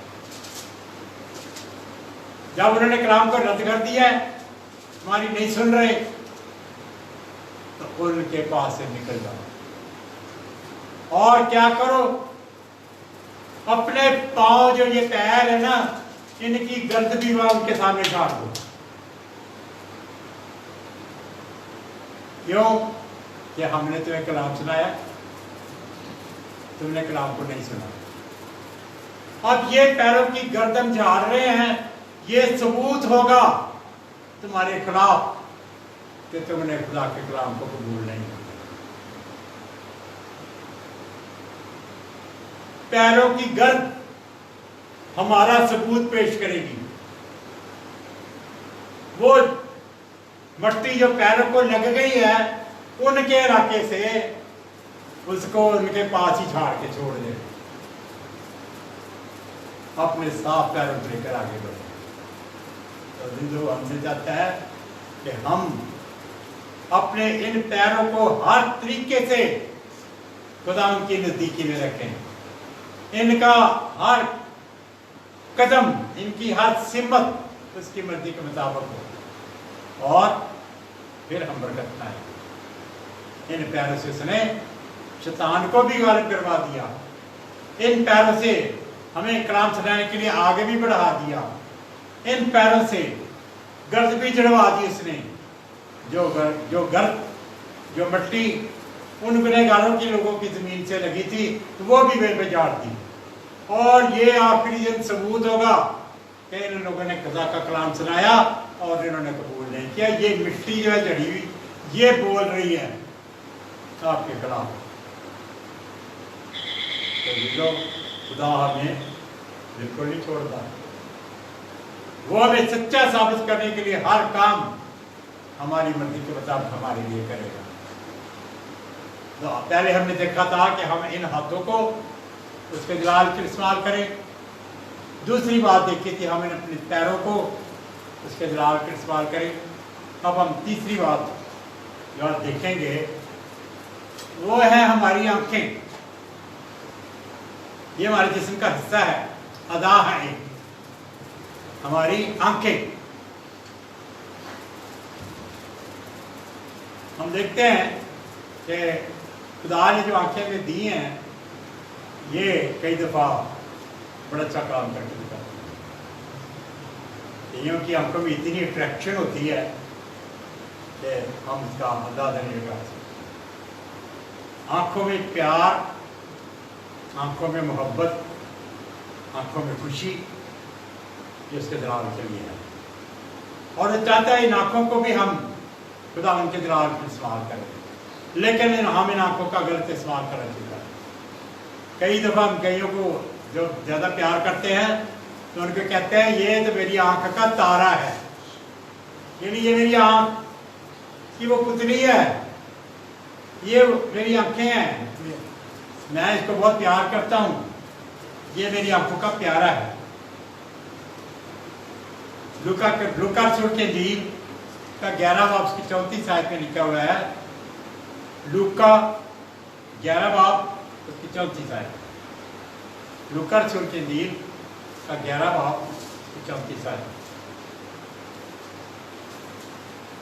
जब उन्होंने कलाम को रद्द कर दिया है, हमारी नहीं सुन रहे, तो उनके पास से निकल जाओ और क्या करो, अपने पांव जो ये पैर है ना, इनकी गर्द भी वहां उनके सामने झाड़ दो। क्यों? कि हमने तुम्हें कलाम सुनाया, तुमने कलाम को नहीं सुना। अब ये पैरों की गर्दन झाड़ रहे हैं, ये सबूत होगा तुम्हारे खिलाफ कि तुमने खुदा के कलाम को कबूल नहीं किया। पैरों की गर्द हमारा सबूत पेश करेगी। वो मट्टी जो पैरों को लग गई है, उनके इलाके से उसको उनके पास ही झाड़ के छोड़ दे, अपने साफ पैरों को लेकर आगे बढ़े। तो जो हमसे चाहता है कि हम अपने इन पैरों को हर तरीके से खुदा उनकी नजदीकी में रखें, इनका हर कदम, इनकी हर सिमत उसकी मर्जी के मुताबिक हो, और फिर हम बरकत पाएं। इन पैरों से उसने शैतान को भी गालिब करवा दिया, इन पैरों से हमें कलाम सुनाने के लिए आगे भी बढ़ा दिया, इन पैरों से गर्द भी जड़वा दी उसने। जो मट्टी उन गुनहगारों की लोगों की जमीन से लगी थी, तो वो भी वे पे झाड़ दी। और ये आखिरी दिन सबूत होगा कि इन लोगों ने खुदा का कलाम सुनाया और इन्होंने कबूल नहीं किया। ये मिट्टी जो है जड़ी हुई, ये बोल रही है आपके खिलाफ। तो खुदा हमें बिल्कुल नहीं छोड़ता, वो हमें सच्चा साबित करने के लिए हर काम हमारी मर्जी के मुताबिक हमारे लिए करेगा। पहले हमने देखा था कि हम इन हाथों को उसके जलाल के इस्तेमाल करें। दूसरी बात देखी थी हम इन अपने पैरों को उसके जलाल के इस्तेमाल करें। अब हम तीसरी बात जो आज देखेंगे वो है हमारी आंखें। ये हमारे जिस्म का हिस्सा है, अदा है एक, हमारी आंखें। हम देखते हैं कि खुदा ने जो आंखें हमें दी हैं ये कई दफ़ा बड़ा अच्छा काम करके दिखाती है। कईयों की आंखों में इतनी अट्रैक्शन होती है कि हम इसका अंदाजा नहीं लगा सकते। आंखों में प्यार, आंखों में मोहब्बत, आंखों में खुशी, ये उसके दलाल के लिए है। और वो चाहता है इन आंखों को भी हम खुदा उनके दलाल पर इस्तेमाल करें, लेकिन हम इन आंखों का गलत इस्तेमाल करना चाहिए। कई दफ़ा हम कईयों को जो ज़्यादा प्यार करते हैं तो उनको कहते हैं ये तो मेरी आंख का तारा है, यानी ये मेरी आंख की वो पुतली है, ये मेरी आंखें हैं, मैं इसको बहुत प्यार करता हूँ, ये मेरी आंखों का प्यारा है। लूका रसूल की इंजील का 11 बाब उसकी 34 आयत में लिखा हुआ है। लूका 11 बाब उसकी 34 आयत, लूका रसूल की इंजील का 11 बाब उसकी 34 आयत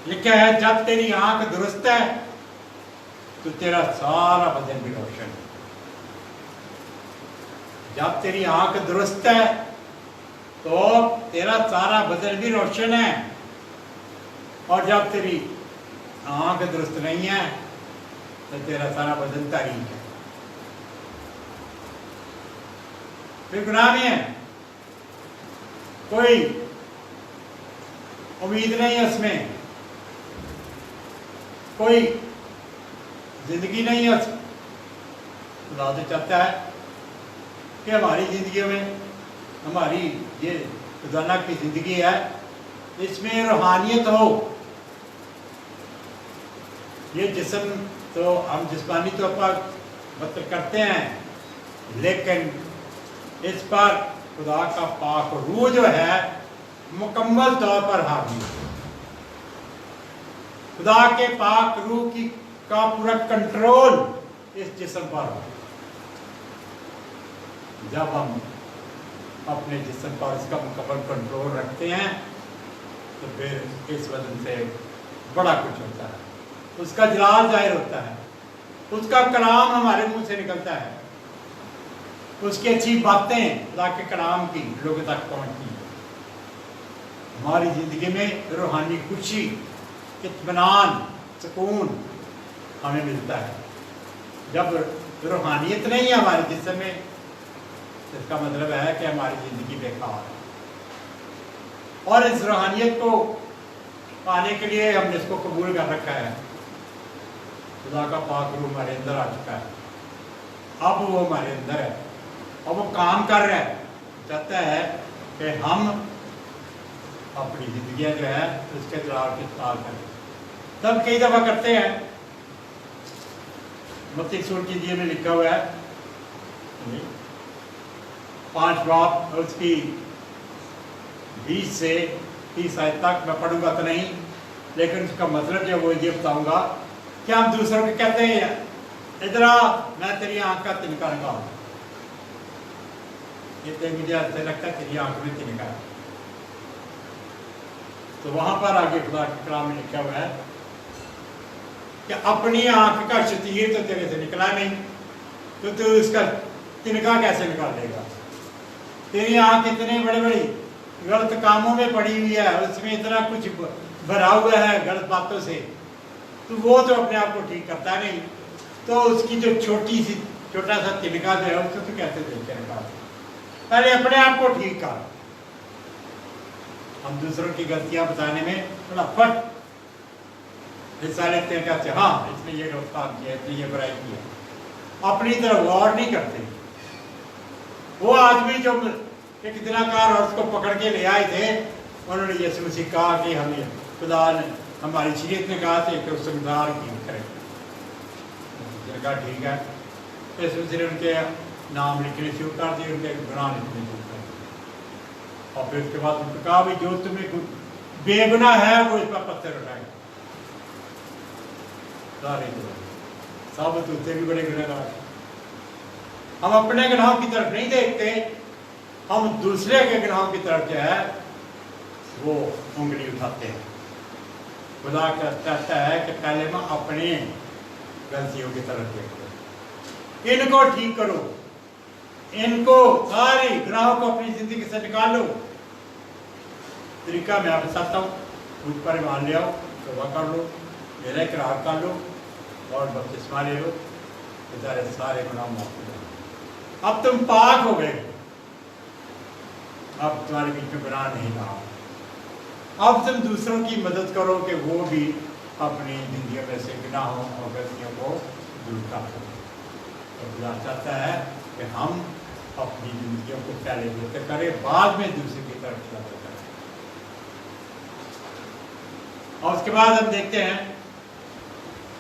लिखा है, जब तेरी आंख दुरुस्त है तो तेरा सारा बदन भी रोशन है। जब तेरी आंख दुरुस्त है तो तेरा सारा बदन भी रोशन है, और जब तेरी आंख दुरुस्त नहीं है तो तेरा सारा बदन तारीक है, फिर गुनाह में है, कोई उम्मीद नहीं है उसमें, कोई जिंदगी नहीं है। खुदा तो चाहता है कि हमारी जिंदगी में, हमारी ये रोजाना की जिंदगी है, इसमें रूहानियत हो। ये जिस्म तो हम जिस्मानी तौर पर मतलब करते हैं, लेकिन इस पर खुदा का पाक रूह जो है मुकम्मल तौर पर हावी है। खुदा के पाक रूह की का पूरा कंट्रोल इस जिस्म पर हो। जब हम अपने जिस्म पर इसका मुकम्मल कंट्रोल रखते हैं तो फिर इस वजह से बड़ा कुछ होता है, उसका जलाल जाहिर होता है, उसका कलाम हमारे मुंह से निकलता है, उसकी अच्छी बातें खुदा के कलाम की लोगों तक पहुंचती हैं। हमारी जिंदगी में रूहानी खुशी, इत्मीनान, सुकून हमें मिलता है। जब रूहानियत नहीं है हमारे जिस्म में, इसका मतलब है कि हमारी जिंदगी बेकार है। और इस रूहानियत को पाने के लिए हमने इसको कबूल कर रखा है। खुदा का पाक रूह हमारे अंदर आ चुका है, अब वो हमारे अंदर है, अब वो काम कर रहा है, चाहता है कि हम अपनी जिंदगी जो है उसके जलाल के इस्तेमाल करें। तब कई दफ़ा करते हैं। मत्ती रसूल की इंजील में लिखा हुआ है 5 बाब उसकी 20 से 30 आयत तक, मैं पढ़ूंगा तो नहीं, लेकिन उसका मतलब जो वो ये बताऊंगा कि हम दूसरों को कहते हैं इधर आ, मैं तेरी आंख का तिनका लगाऊं, ये तो मुझे ऐसा लगता है तेरी आंख में तिनका है। तो वहां पर आगे खुदा के कलाम में लिखा हुआ है कि अपनी आंख का शतीर तो तेरे से निकला नहीं, तो तू उसका तिनका कैसे निकाल लेगा? तेरी आंख इतने बड़े बड़ी गलत कामों में पड़ी हुई है, उसमें इतना कुछ भरा हुआ है गलत बातों से, तो वो तो अपने आप को ठीक करता नहीं, तो उसकी जो छोटा सा तिनका जो है उसको तो कैसे देखे निकाल? पहले अपने आप को ठीक कर। हम दूसरों की गलतियां बताने में थोड़ा फट हिस्सा लेते हैं, कहते हैं हाँ इसने ये गलत काम किया, इसने ये बुराई की है, अपनी तरफ गौर नहीं करते। वो आदमी जो एक दिनाकार और उसको पकड़ के ले आए थे, उन्होंने यीशु मसीह कहा कि हमें खुदा ने, हमारी शरीयत ने कहा था कि उससे उधार की करें, कहा ठीक है। इस दूसरे उनके नाम लिखने शुरू कर दिए, उनके गुनाह लिखने शुरू कर दिए। और फिर उसके बाद उन्होंने कहा भाई जो तुम्हें बेगुनाह है वो इस पर पत्थर उठाए। सारे साबित होते भी बड़े गुनहगार। हम अपने गुनाहों की तरफ नहीं देखते, हम दूसरे के गुनाहों की तरफ जो है वो उंगली उठाते हैं। खुदा कहता है कि पहले मैं अपने गलतियों की तरफ देखो, इनको ठीक करो, इनको सारी गुनाहों को अपनी जिंदगी से निकालो। तरीका मैं आपके साथ हूँ, मुझ पर मान ले आओ, तौबा कर लो, मेरा इकरार कर लो और बपतिस्मा ले लो, बेचारे सारे गुनाह माफ हो जाए। अब तुम पाक हो गए, अब तुम्हारे बीच में गुनाह नहीं रहा। अब तुम दूसरों की मदद करो कि वो भी अपनी जिंदगी में से गुनाहों और गलतियों को दूर कर सकें। तो खुदा चाहता है कि हम अपनी जिंदगियों को पहले बेहतर करें, बाद में दूसरे की तरफ चलते करें। और उसके बाद हम देखते हैं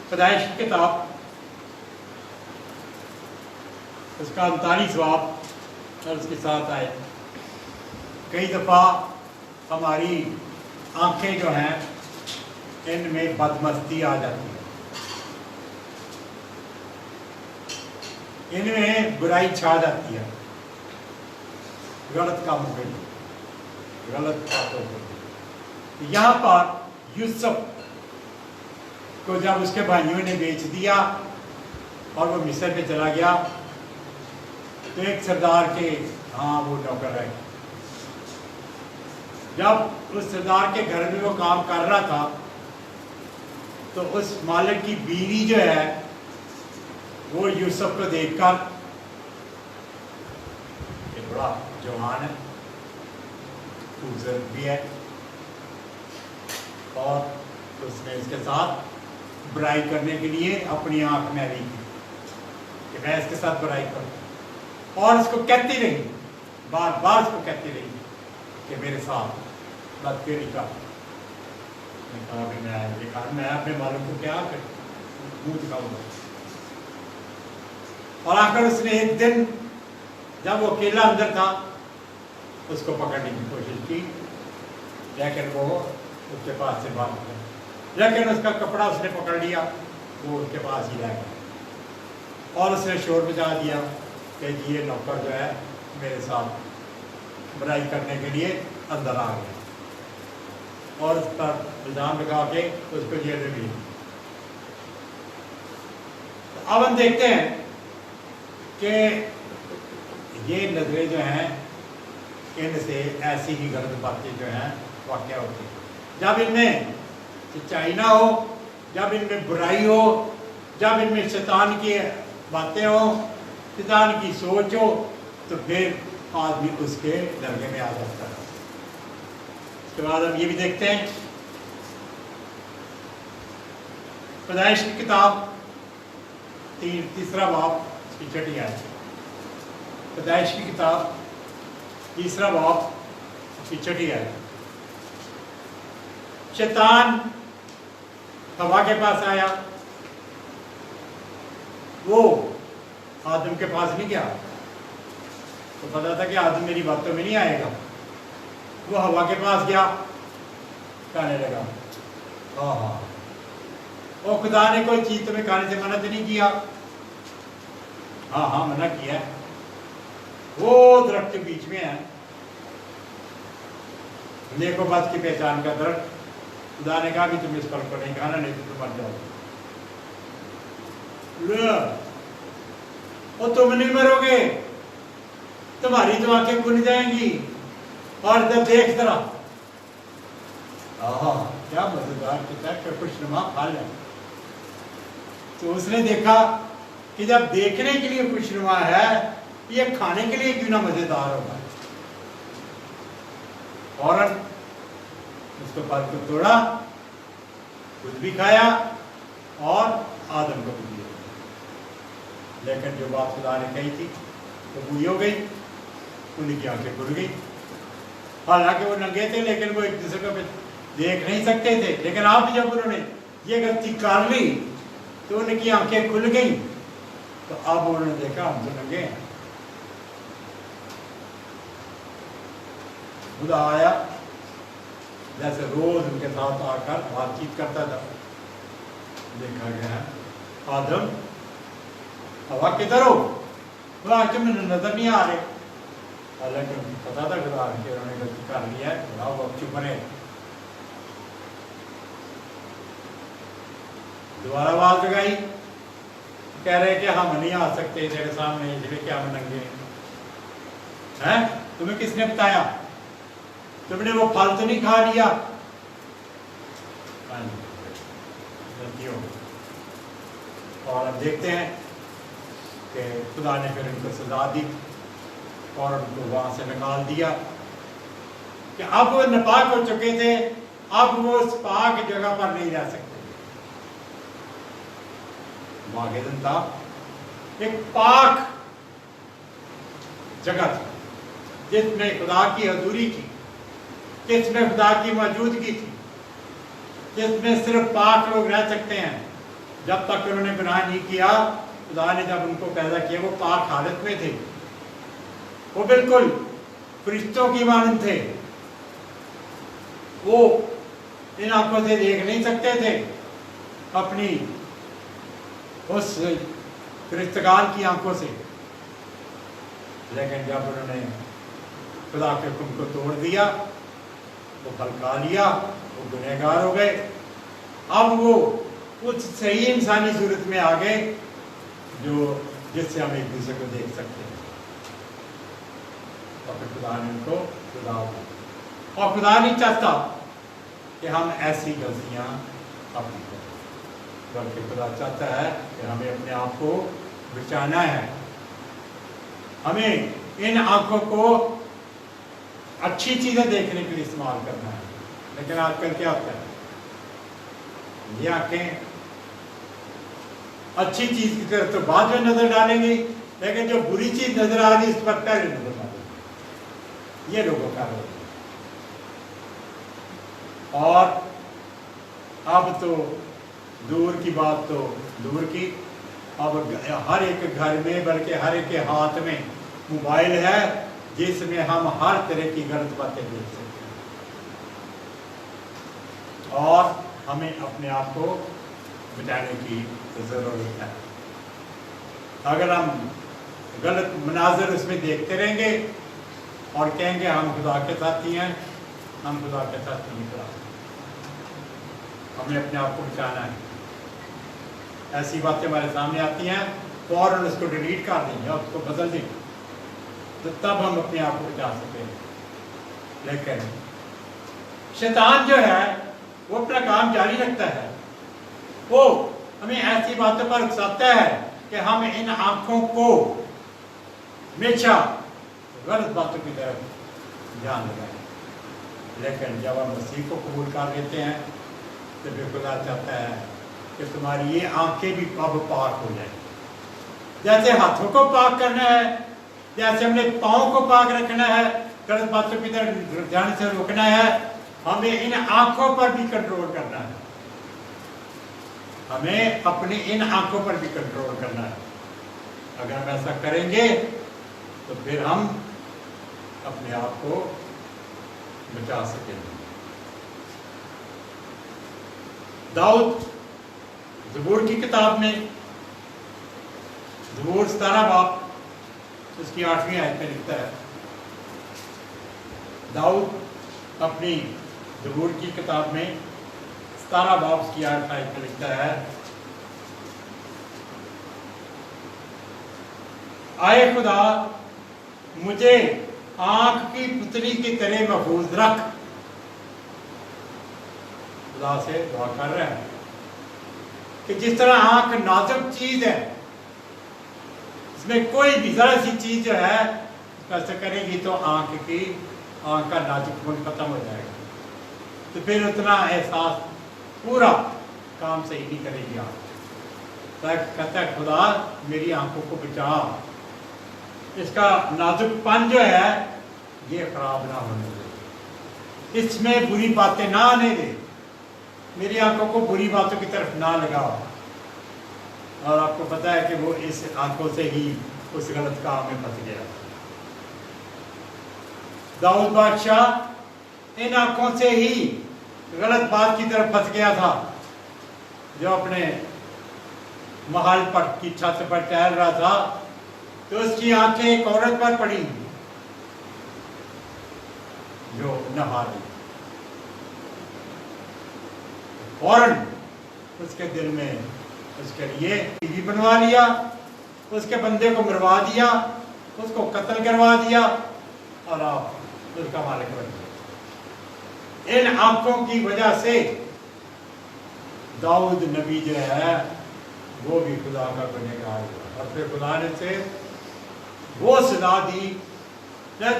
पैदाइश की किताब, उसका 39 बाब और उसके साथ आए। कई दफ़ा हमारी आंखें जो हैं इनमें बदमस्ती आ जाती है, इनमें बुराई छा जाती है, गलत काम हो गई, गलत बात हो गई। यहाँ पर यूसुफ को जब उसके भाइयों ने बेच दिया और वो मिस्र में चला गया, तो एक सरदार के वो नौकर है। जब उस सरदार के घर में वो काम कर रहा था तो उस मालिक की बीवी जो है वो यूसुफ को देखकर, ये बड़ा जवान है, खूबसूरत भी है, और उसने इसके साथ बुराई करने के लिए अपनी आंख मैली की कि मैं इसके साथ बुराई करूं, और इसको कहती रही, बार बार इसको कहती रही कि मेरे साथ बदफेरी का। मैं अपने मालिक को क्या मुंह दिखाऊंगा। और आकर उसने एक दिन जब वो अकेला अंदर था उसको पकड़ने की कोशिश की, लेकिन वो उसके पास से भाग गया। लेकिन उसका कपड़ा उसने पकड़ लिया, वो उसके पास ही रह गया और उसने शोर मचा दिया कि ये नौकर जो है मेरे साथ बुराई करने के लिए अंदर आ गया, और उस पर इल्जाम लगा के उसको जेल में भेज। अब हम देखते हैं कि ये नजरें जो हैं इनसे ऐसी ही गलत बातें जो हैं वाक़या होती हैं। जब इनमें सच्चाई ना हो, जब इनमें बुराई हो, जब इनमें शैतान की बातें हो, शैतान की सोच हो, तो फिर आदमी उसके दरगे में आ जाता है। उसके बाद हम ये भी देखते हैं पैदाइश की किताब तीसरा बाब इसकी छठी आयत। पैदाइश की किताब तीसरा बाब इसकी छठी आयत। शैतान हवा के पास आया, वो आदम के पास नहीं गया, तो पता था कि आदम मेरी बातों में नहीं आएगा। वो हवा के पास गया, कहने लगा हाँ वो खुदा ने कोई चीज तुम्हें खाने से मना तो नहीं किया? हाँ मना किया, वो दरख्त के बीच में है, नेको बद की पहचान का दरख्त। खुदा ने कहा कि तुम इस फल को नहीं खाना, नहीं तो तुम मर जाओगे। और तुम नहीं मरोगे, तुम्हारी तो आंखें खुल जाएंगी और जब देख जरा, क्या मजेदार किताब, क्या खुशनुमा फल है। तो उसने देखा कि जब देखने के लिए खुशनुमा है, ये खाने के लिए क्यों ना मजेदार होगा। और उसको फल को तोड़ा, खुद भी खाया और आदम को भी दिया। लेकिन जो बात खुदा ने कही थी वो पूरी हो गई, उनकी आंखें खुल गई। हालांकि वो नंगे थे, लेकिन वो एक दूसरे को देख नहीं सकते थे। लेकिन आप जब उन्होंने ये गलती कर ली तो उनकी आंखें खुल गई तो अब उन्होंने देखा हम तो नंगे हैं। खुदा आया, जैसे रोज उनके साथ आकर बातचीत करता था। देखा गया आदम हवा किधर हो, खुदा के मुझे नजर नहीं आ रहे। हालांकि उनको पता था खुदा कि उन्होंने गलती कर लिया है, खुदा वो अब चुप रहे। दोबारा आवाज लगाई, कह रहे कि हम नहीं आ सकते तेरे सामने, इसलिए क्या हम नंगे हैं? तुम्हें किसने बताया? तुमने वो फल तो नहीं खा लिया? गलती हो गई। और अब देखते हैं कि खुदा ने फिर उनको सजा दी और उनको वहां से निकाल दिया कि अब वो नापाक हो चुके थे, अब वो उस पाक जगह पर नहीं रह सकते। बागेदन था एक पाक जगह थी जिसमें खुदा की हजूरी थी, जिसमें खुदा की मौजूदगी थी, जिसमें सिर्फ पाक लोग रह सकते हैं। जब तक उन्होंने गुनाह नहीं किया, खुदा ने जब उनको पैदा किया वो पाक हालत में थे, वो बिल्कुल फरिश्तों की मानंद थे। वो इन आंखों से देख नहीं सकते थे अपनी उस फरिश्तगान की आंखों से, लेकिन जब उन्होंने खुदा के हुक्म को तोड़ दिया, वो फल खा लिया, वो गुनहगार हो गए। अब वो उस सही इंसानी सूरत में आ गए जो जिससे हम एक दूसरे को देख सकते हैं। और फिर खुदा ने उनको खुदा दी, और खुदा नहीं चाहता कि हम ऐसी गलतियां अपनी करें, बल्कि खुदा चाहता है कि हमें अपने आप को बचाना है। हमें इन आंखों को अच्छी चीजें देखने के लिए इस्तेमाल करना है। लेकिन आजकल क्या होता है, ये आंखें अच्छी चीज की तरफ तो बाद में नजर डालेंगी, लेकिन जो बुरी चीज नजर आ रही है उस पर पहले नजर डालेंगी। ये लोगों का रोल है। और अब तो दूर की बात तो दूर की, अब हर एक घर में, बल्कि हर एक के हाथ में मोबाइल है जिसमें हम हर तरह की गलत बातें देख सकते हैं। और हमें अपने आप को बचाने की जरूरत है। अगर हम गलत मनाजर उसमें देखते रहेंगे और कहेंगे हम खुदा के साथी हैं, हम खुदा के साथ नहीं खुदा, हमें अपने आप को बचाना है। ऐसी बातें हमारे सामने आती हैं, फौरन उसको डिलीट कर देंगे और उसको बदल देंगे, तो तब हम अपने आप को बचा सकेंगे। लेकिन शैतान जो है वो अपना काम जारी रखता है, वो हमें ऐसी बातों पर उकसाता है कि हम इन आंखों को हमेशा गलत बातों की तरफ ध्यान लगाएं। लेकिन जब हम मसीह को कबूल कर लेते हैं तो फिर खुदा चाहता है कि तुम्हारी ये आंखें भी कब पाक हो जाए। जैसे हाथों को पाक करना है, जैसे हमने पाँव को पाक रखना है, गलत बातों की तरफ ध्यान से रोकना है, हमें इन आंखों पर भी कंट्रोल करना है। हमें अपनी इन आंखों पर भी कंट्रोल करना है। अगर हम ऐसा करेंगे तो फिर हम अपने आप को बचा सकेंगे। दाऊद ज़बूर की किताब में, ज़बूर 17 बाब उसकी 8वीं आयत में लिखता है, दाऊद अपनी ज़बूर की किताब में 17 बाब उसकी 8 आयत में लिखता है, आए खुदा मुझे आंख की पुतली की तरह महफूज रख। खुदा से दुआ कर रहे हैं कि जिस तरह आंख नाजुक चीज है, इसमें कोई भी जरा सी चीज जो है ऐसा करेगी तो आंख का नाजुकपन खत्म हो जाएगा, तो फिर उतना एहसास पूरा काम सही नहीं करेगी आंख। तो कहता है खुदा मेरी आंखों को बचा, इसका नाजुकपन जो है ये खराब ना होने दे, इसमें बुरी बातें ना आने दे, मेरी आंखों को बुरी बातों की तरफ ना लगाओ। اور آپ کو پتا ہے کہ وہ اس آنکھوں سے ہی اس غلط کام میں پھنس گیا. داؤد بادشاہ ان آنکھوں سے ہی غلط بات کی طرف پھنس گیا تھا. جو اپنے محل پر کی چھت پر ٹہل رہا تھا تو اس کی آنکھیں ایک عورت پر پڑی جو نہا رہی. فوراً اس کے دل میں اس کے لیے ٹی وی بنوا لیا, اس کے بندے کو مروا دیا, اس کو قتل کروا دیا اور آپ اس کا مالک بن گئے. ان آنکھوں کی وجہ سے داؤد نبی جو ہے وہ بھی خدا کا گنہگار ہوا, اور پھر خدا نے سے وہ سزا دی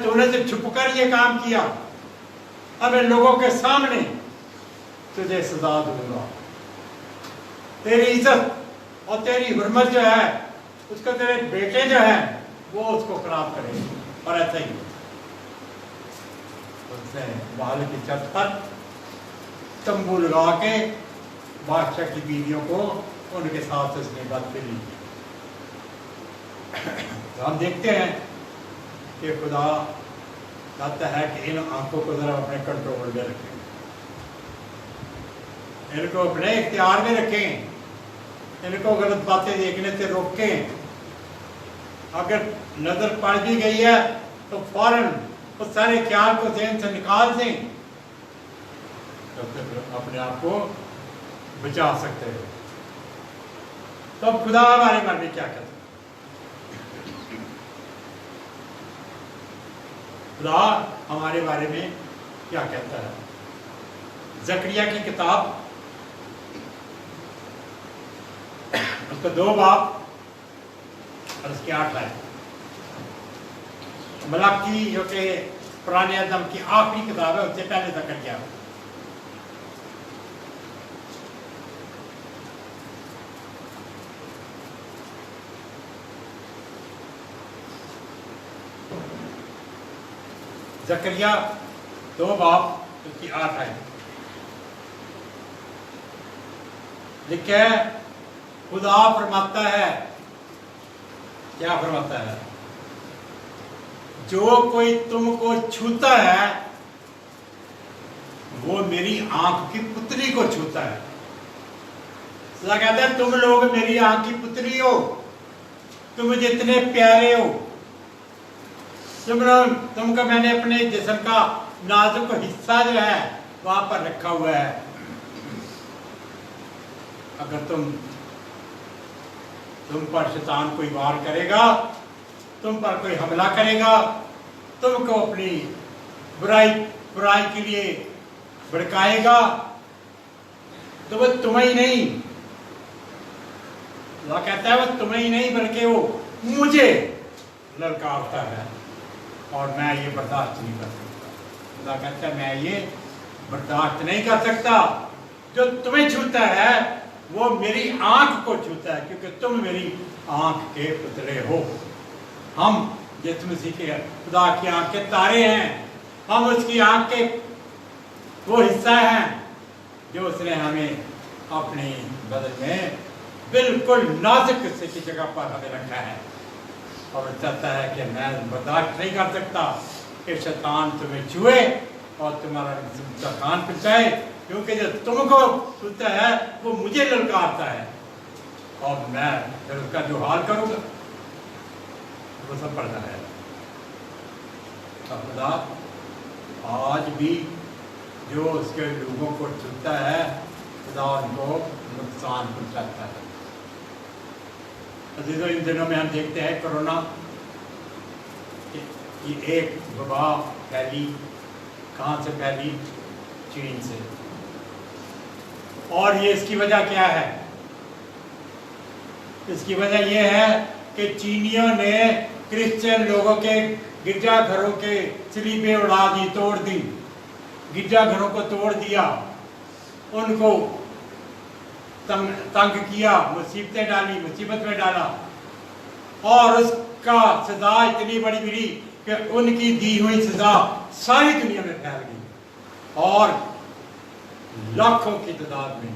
تو نے سے چھپ کر یہ کام کیا, اب ان لوگوں کے سامنے تجھے سزا دوں گا. تیری عزت اور تیری حرمت جو ہے اس کو تیرے بیٹے جو ہیں وہ اس کو خراب کریں گے. اور ایسا ہی اس نے محل کی چھت پر تمبو لگا کے بادشاہ کی بیویوں کو ان کے ساتھ اس نے بدفعلی کی. ہم دیکھتے ہیں کہ خدا چاہتا ہے کہ ان آنکھوں کو ذرا اپنے کنٹرول میں رکھیں, ان کو اپنے اختیار میں رکھیں, ان کو غلط باتیں دیکھنے سے روکیں. اگر نظر پڑ بھی گئی ہے تو فوراً اس سارے خیال کو ذہن سے نکال دیں تو پھر اپنے آپ کو بچا سکتے ہو. تو اب خدا ہمارے بارے میں کیا کہتا ہے؟ خدا ہمارے بارے میں کیا کہتا ہے؟ زکریا کی کتاب اس کا 2 باب اور اس کے 8 آیت. ملاکی جو کہ پرانے عہد کی آخری کتاب ہے, اس سے پہلے زکریا. زکریا 2 باب اس کی 8 آیت لکھا ہے, خدا فرماتا ہے, کیا فرماتا ہے؟ جو کوئی تم کو چھوتا ہے وہ میری آنکھ کی پتلی کو چھوتا ہے. خدا کہتا ہے تم لوگ میری آنکھ کی پتلی ہو, تم جتنے پیارے ہو, تم کو میں نے اپنے جسم کا نازک حصہ جو ہے وہاں پر رکھا ہوا ہے. اگر تم پر شیطان کوئی وار کرے گا, تم پر کوئی حملہ کرے گا, تم کو اپنی برائی کے لیے بھڑکائے گا, تو وہ تمہیں ہی نہیں, اللہ کہتا ہے وہ تمہیں ہی نہیں بلکہ وہ مجھے للکارتا ہے اور میں یہ برداشت نہیں کر سکتا. اللہ کہتا ہے میں یہ برداشت نہیں کر سکتا. جو تمہیں چھوتا ہے وہ میری آنکھ کو چھوتا ہے, کیونکہ تم میری آنکھ کے پتلے ہو. ہم جس مسیح کے خدا کی آنکھ کے تارے ہیں, ہم اس کی آنکھ کے وہ حصہ ہیں جو اس نے ہمیں اپنی بدن میں بالکل نازک حصے کی جگہ پر ہمیں رکھا ہے. اور چاہتا ہے کہ میں برداشت نہیں کر سکتا کہ شیطان تمہیں چھوئے اور تمہارا کان پھنسائے, کیونکہ جو تم کو چھوتا ہے وہ مجھے للکارتا ہے اور میں پھر اس کا جو حال کروں گا وہ سب پڑھنا ہے. خدا آج بھی جو اس کے لوگوں کو چھوتا ہے خدا ان کو نقصان پہنچاتا ہے. عزیزوں, ان دنوں میں ہم دیکھتے ہیں کرونا کی ایک وبا پھیلی, کہاں سے پھیلی؟ چین سے. اور یہ اس کی وجہ کیا ہے؟ اس کی وجہ یہ ہے کہ چینیوں نے کرسچن لوگوں کے گرجا گھروں کے سلیبیں اڑا دی, توڑ دی, گرجا گھروں کو توڑ دیا, ان کو تنگ کیا, مصیبتیں ڈالی, مصیبت میں ڈالا, اور اس کا سزا اتنی بڑی ملی کہ ان کی دی ہوئی سزا ساری دنیا میں پھیل گئی اور لاکھوں کی تعداد میں,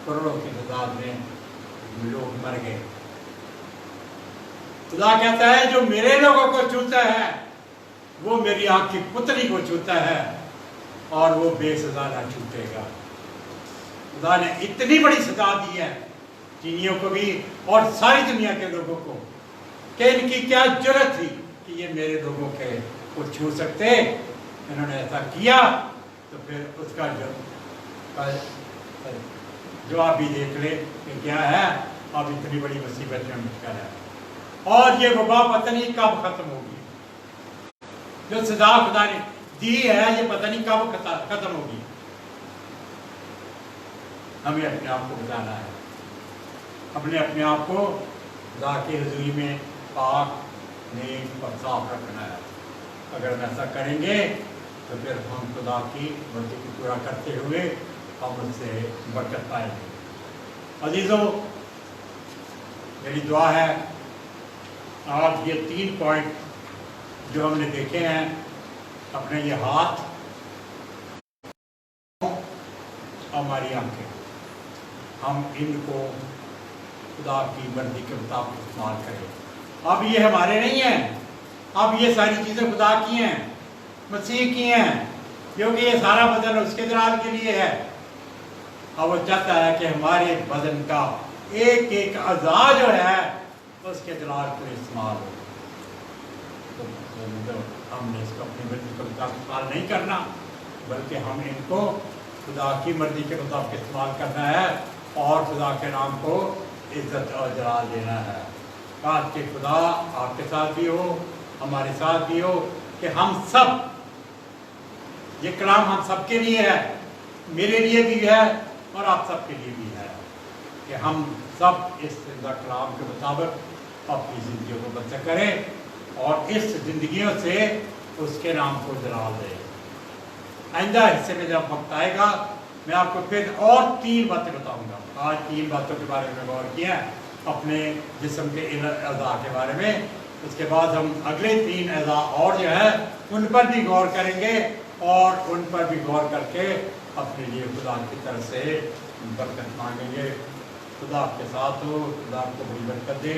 کروڑوں کی تعداد میں लोग मर गए। खुदा कहता है जो मेरे लोगों को छूता है वो मेरी आँख की पुतली को छूता है और वो बेसजा न छूटेगा। खुदा ने इतनी बड़ी सजा दी है चीनियों को भी और सारी दुनिया के लोगों को कि इनकी क्या जरूरत थी कि ये मेरे लोगों के को छू सकते। इन्होंने ऐसा किया तो फिर उसका जवाब भी देख ले कि क्या है। अब इतनी बड़ी मुसीबत में मुश्किल है और ये वबा पता नहीं कब खत्म होगी। जो सजा खुदा ने दी है ये पता नहीं कब खत्म होगी। हमें अपने आप को बचाना है, अपने आप को खुदा की हुजूरी में पाक नेक और साफ रखना है। अगर हम ऐसा करेंगे तो फिर हम खुदा की मर्जी को पूरा करते हुए हम उससे बरकत पाएंगे। अजीजों, मेरी दुआ है आज ये 3 पॉइंट जो हमने देखे हैं, अपने ये हाथ, हमारी आंखें, हम इनको खुदा की मर्जी के मुताबिक इस्तेमाल करें। अब ये हमारे नहीं हैं, अब ये सारी चीज़ें खुदा की हैं, मसीह की हैं, क्योंकि ये सारा बदन उसके जलाल के लिए है। अब वो चाहता है कि हमारे बदन का एक एक अज़ा जो है उसके जलाल को इस्तेमाल हो। तो हमने इसको अपनी मर्जी के मुताबिक इस्तेमाल नहीं करना, बल्कि हम इनको खुदा की मर्जी के मुताबिक इस्तेमाल करना है और खुदा के नाम को इज्जत और जलाल देना है। आज के खुदा आपके साथ भी हो, हमारे साथ भी हो, कि हम सब, ये कलाम हम सब के लिए है, मेरे लिए भी है और आप सब के लिए भी है, कि हम सब इस कलाम के मुताबिक अपनी ज़िंदगी को बचा करें और इस ज़िंदगियों से उसके नाम को जलाल दें। आइंदा हिस्से में जब वक्त आएगा मैं आपको फिर और 3 बातें बताऊंगा। आज 3 बातों के बारे में गौर किया, अपने जिस्म के अज़ा के बारे में। उसके बाद हम अगले 3 अज़ा और जो है उन पर भी गौर करेंगे और उन पर भी गौर करके अपने लिए खुदा की तरफ से बरकत मांगेंगे। खुदा आपके साथ हो, खुदा आपको बड़ी बरकत दे।